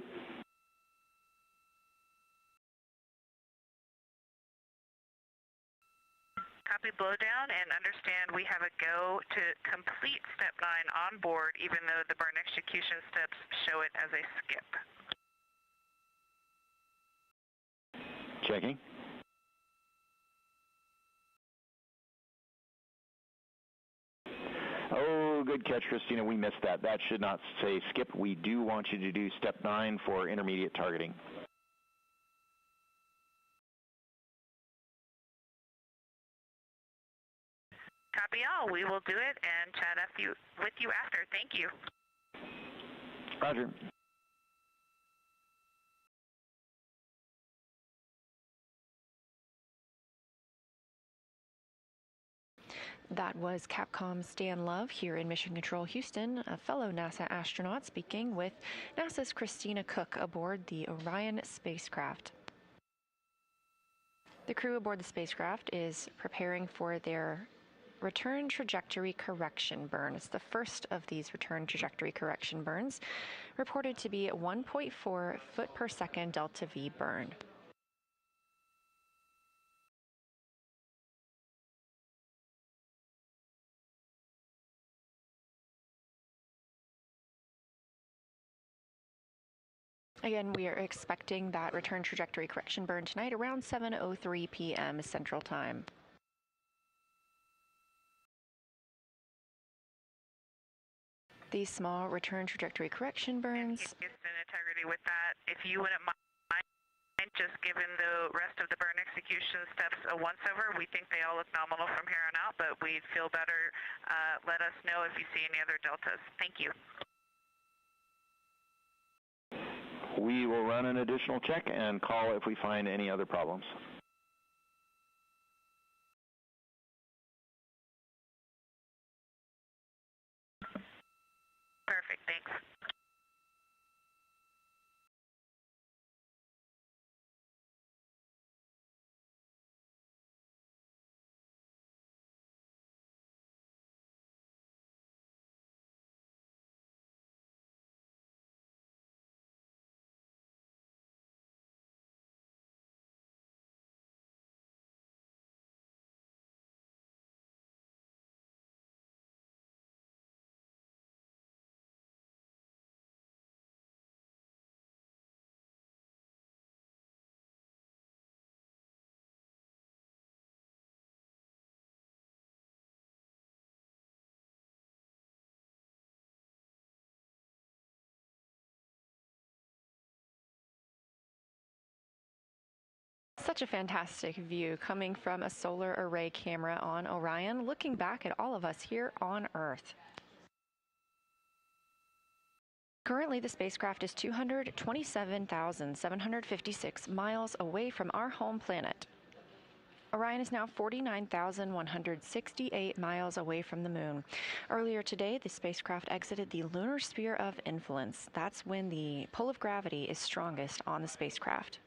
B: Copy blowdown, and understand we have a go to complete step 9 on board, even though the burn execution steps show it as a skip.
A: Checking. Oh, good catch, Christina. We missed that. That should not say skip. We do want you to do step 9 for intermediate targeting.
B: Copy all. We will do it and chat with you after. Thank you.
A: Roger.
R: That was Capcom Stan Love here in Mission Control Houston, a fellow NASA astronaut speaking with NASA's Christina Cook aboard the Orion spacecraft. The crew aboard the spacecraft is preparing for their return trajectory correction burn. It's the first of these return trajectory correction burns, reported to be a 1.4 foot per second delta V burn. Again, we are expecting that return trajectory correction burn tonight around 7:03 p.m. Central Time. These small return trajectory correction burns.
B: Houston integrity with that. If you wouldn't mind just giving the rest of the burn execution steps a once-over, we think they all look nominal from here on out, but we'd feel better. Let us know if you see any other deltas. Thank you.
A: We will run an additional check and call if we find any other problems.
B: Perfect, thanks.
R: Such a fantastic view coming from a solar array camera on Orion, looking back at all of us here on Earth. Currently, the spacecraft is 227,756 miles away from our home planet. Orion is now 49,168 miles away from the moon. Earlier today, the spacecraft exited the lunar sphere of influence. That's when the pull of gravity is strongest on the spacecraft.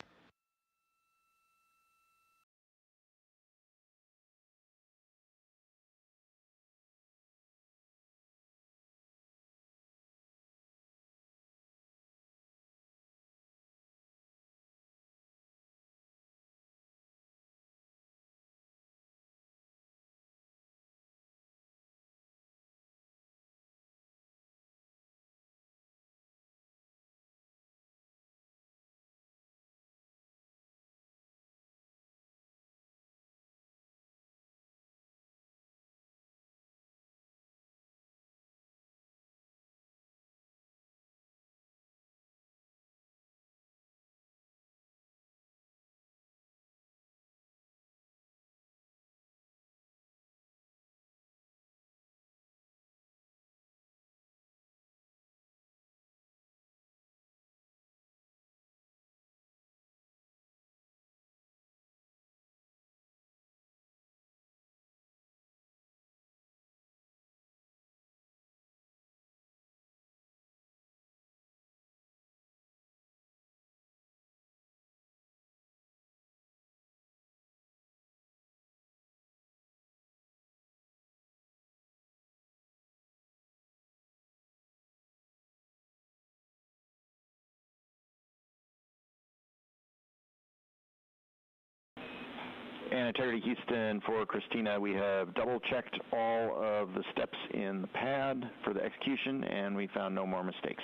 A: And Integrity Houston, for Christina, we have double-checked all of the steps in the pad for the execution, and we found no more mistakes.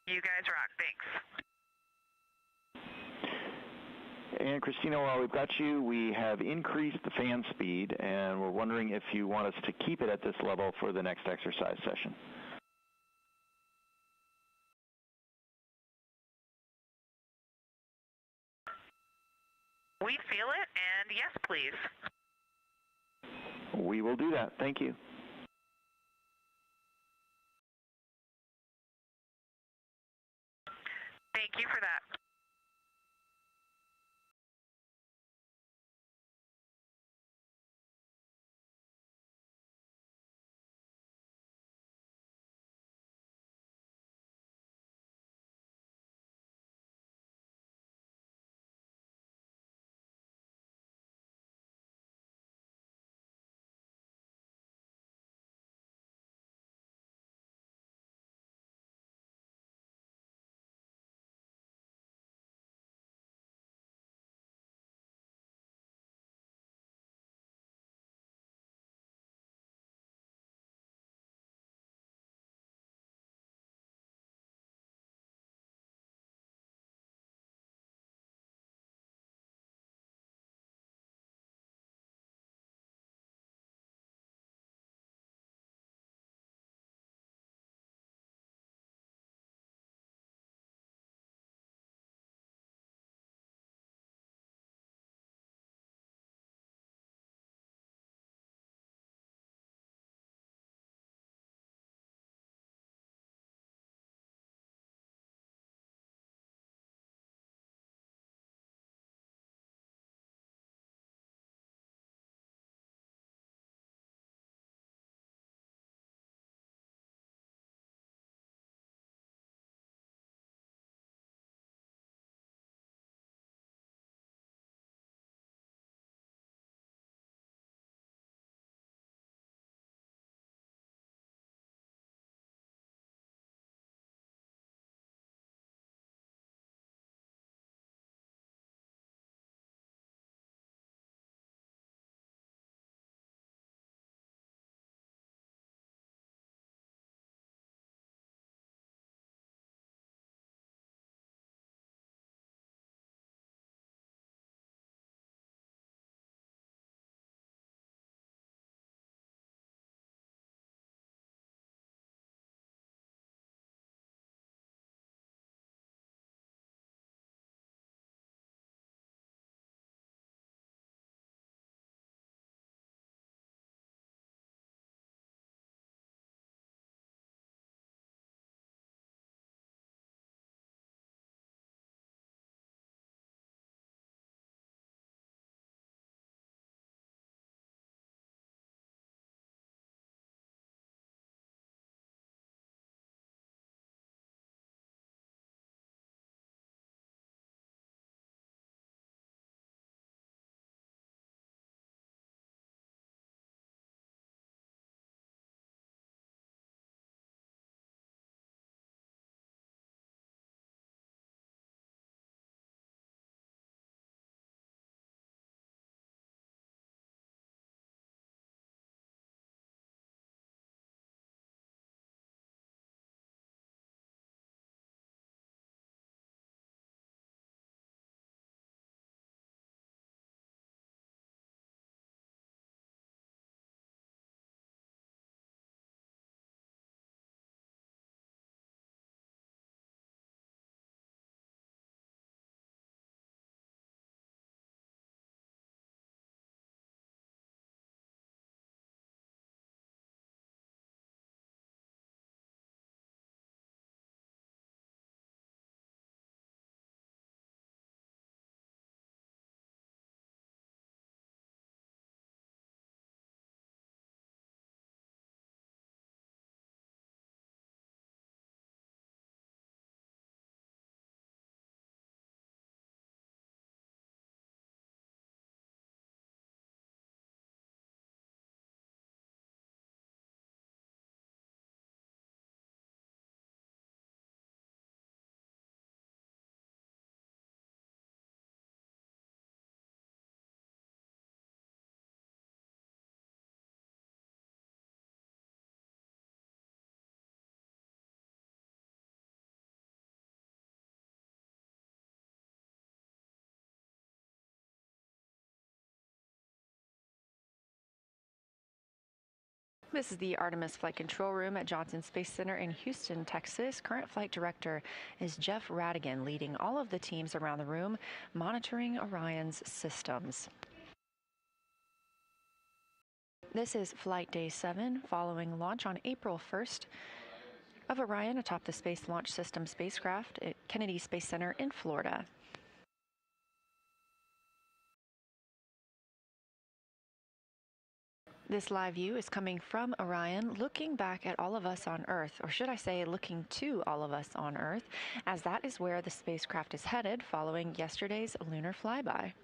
B: You guys rock. Thanks.
A: And Christina, while we've got you, we have increased the fan speed, and we're wondering if you want us to keep it at this level for the next exercise session.
B: We feel it, and yes, please.
A: We will do that. Thank you.
B: Thank you for that.
R: This is the Artemis Flight Control Room at Johnson Space Center in Houston, Texas. Current flight director is Jeff Radigan, leading all of the teams around the room, monitoring Orion's systems. This is Flight Day 7, following launch on April 1st of Orion atop the Space Launch System spacecraft at Kennedy Space Center in Florida. This live view is coming from Orion, looking back at all of us on Earth, or should I say looking to all of us on Earth, as that is where the spacecraft is headed following yesterday's lunar flyby.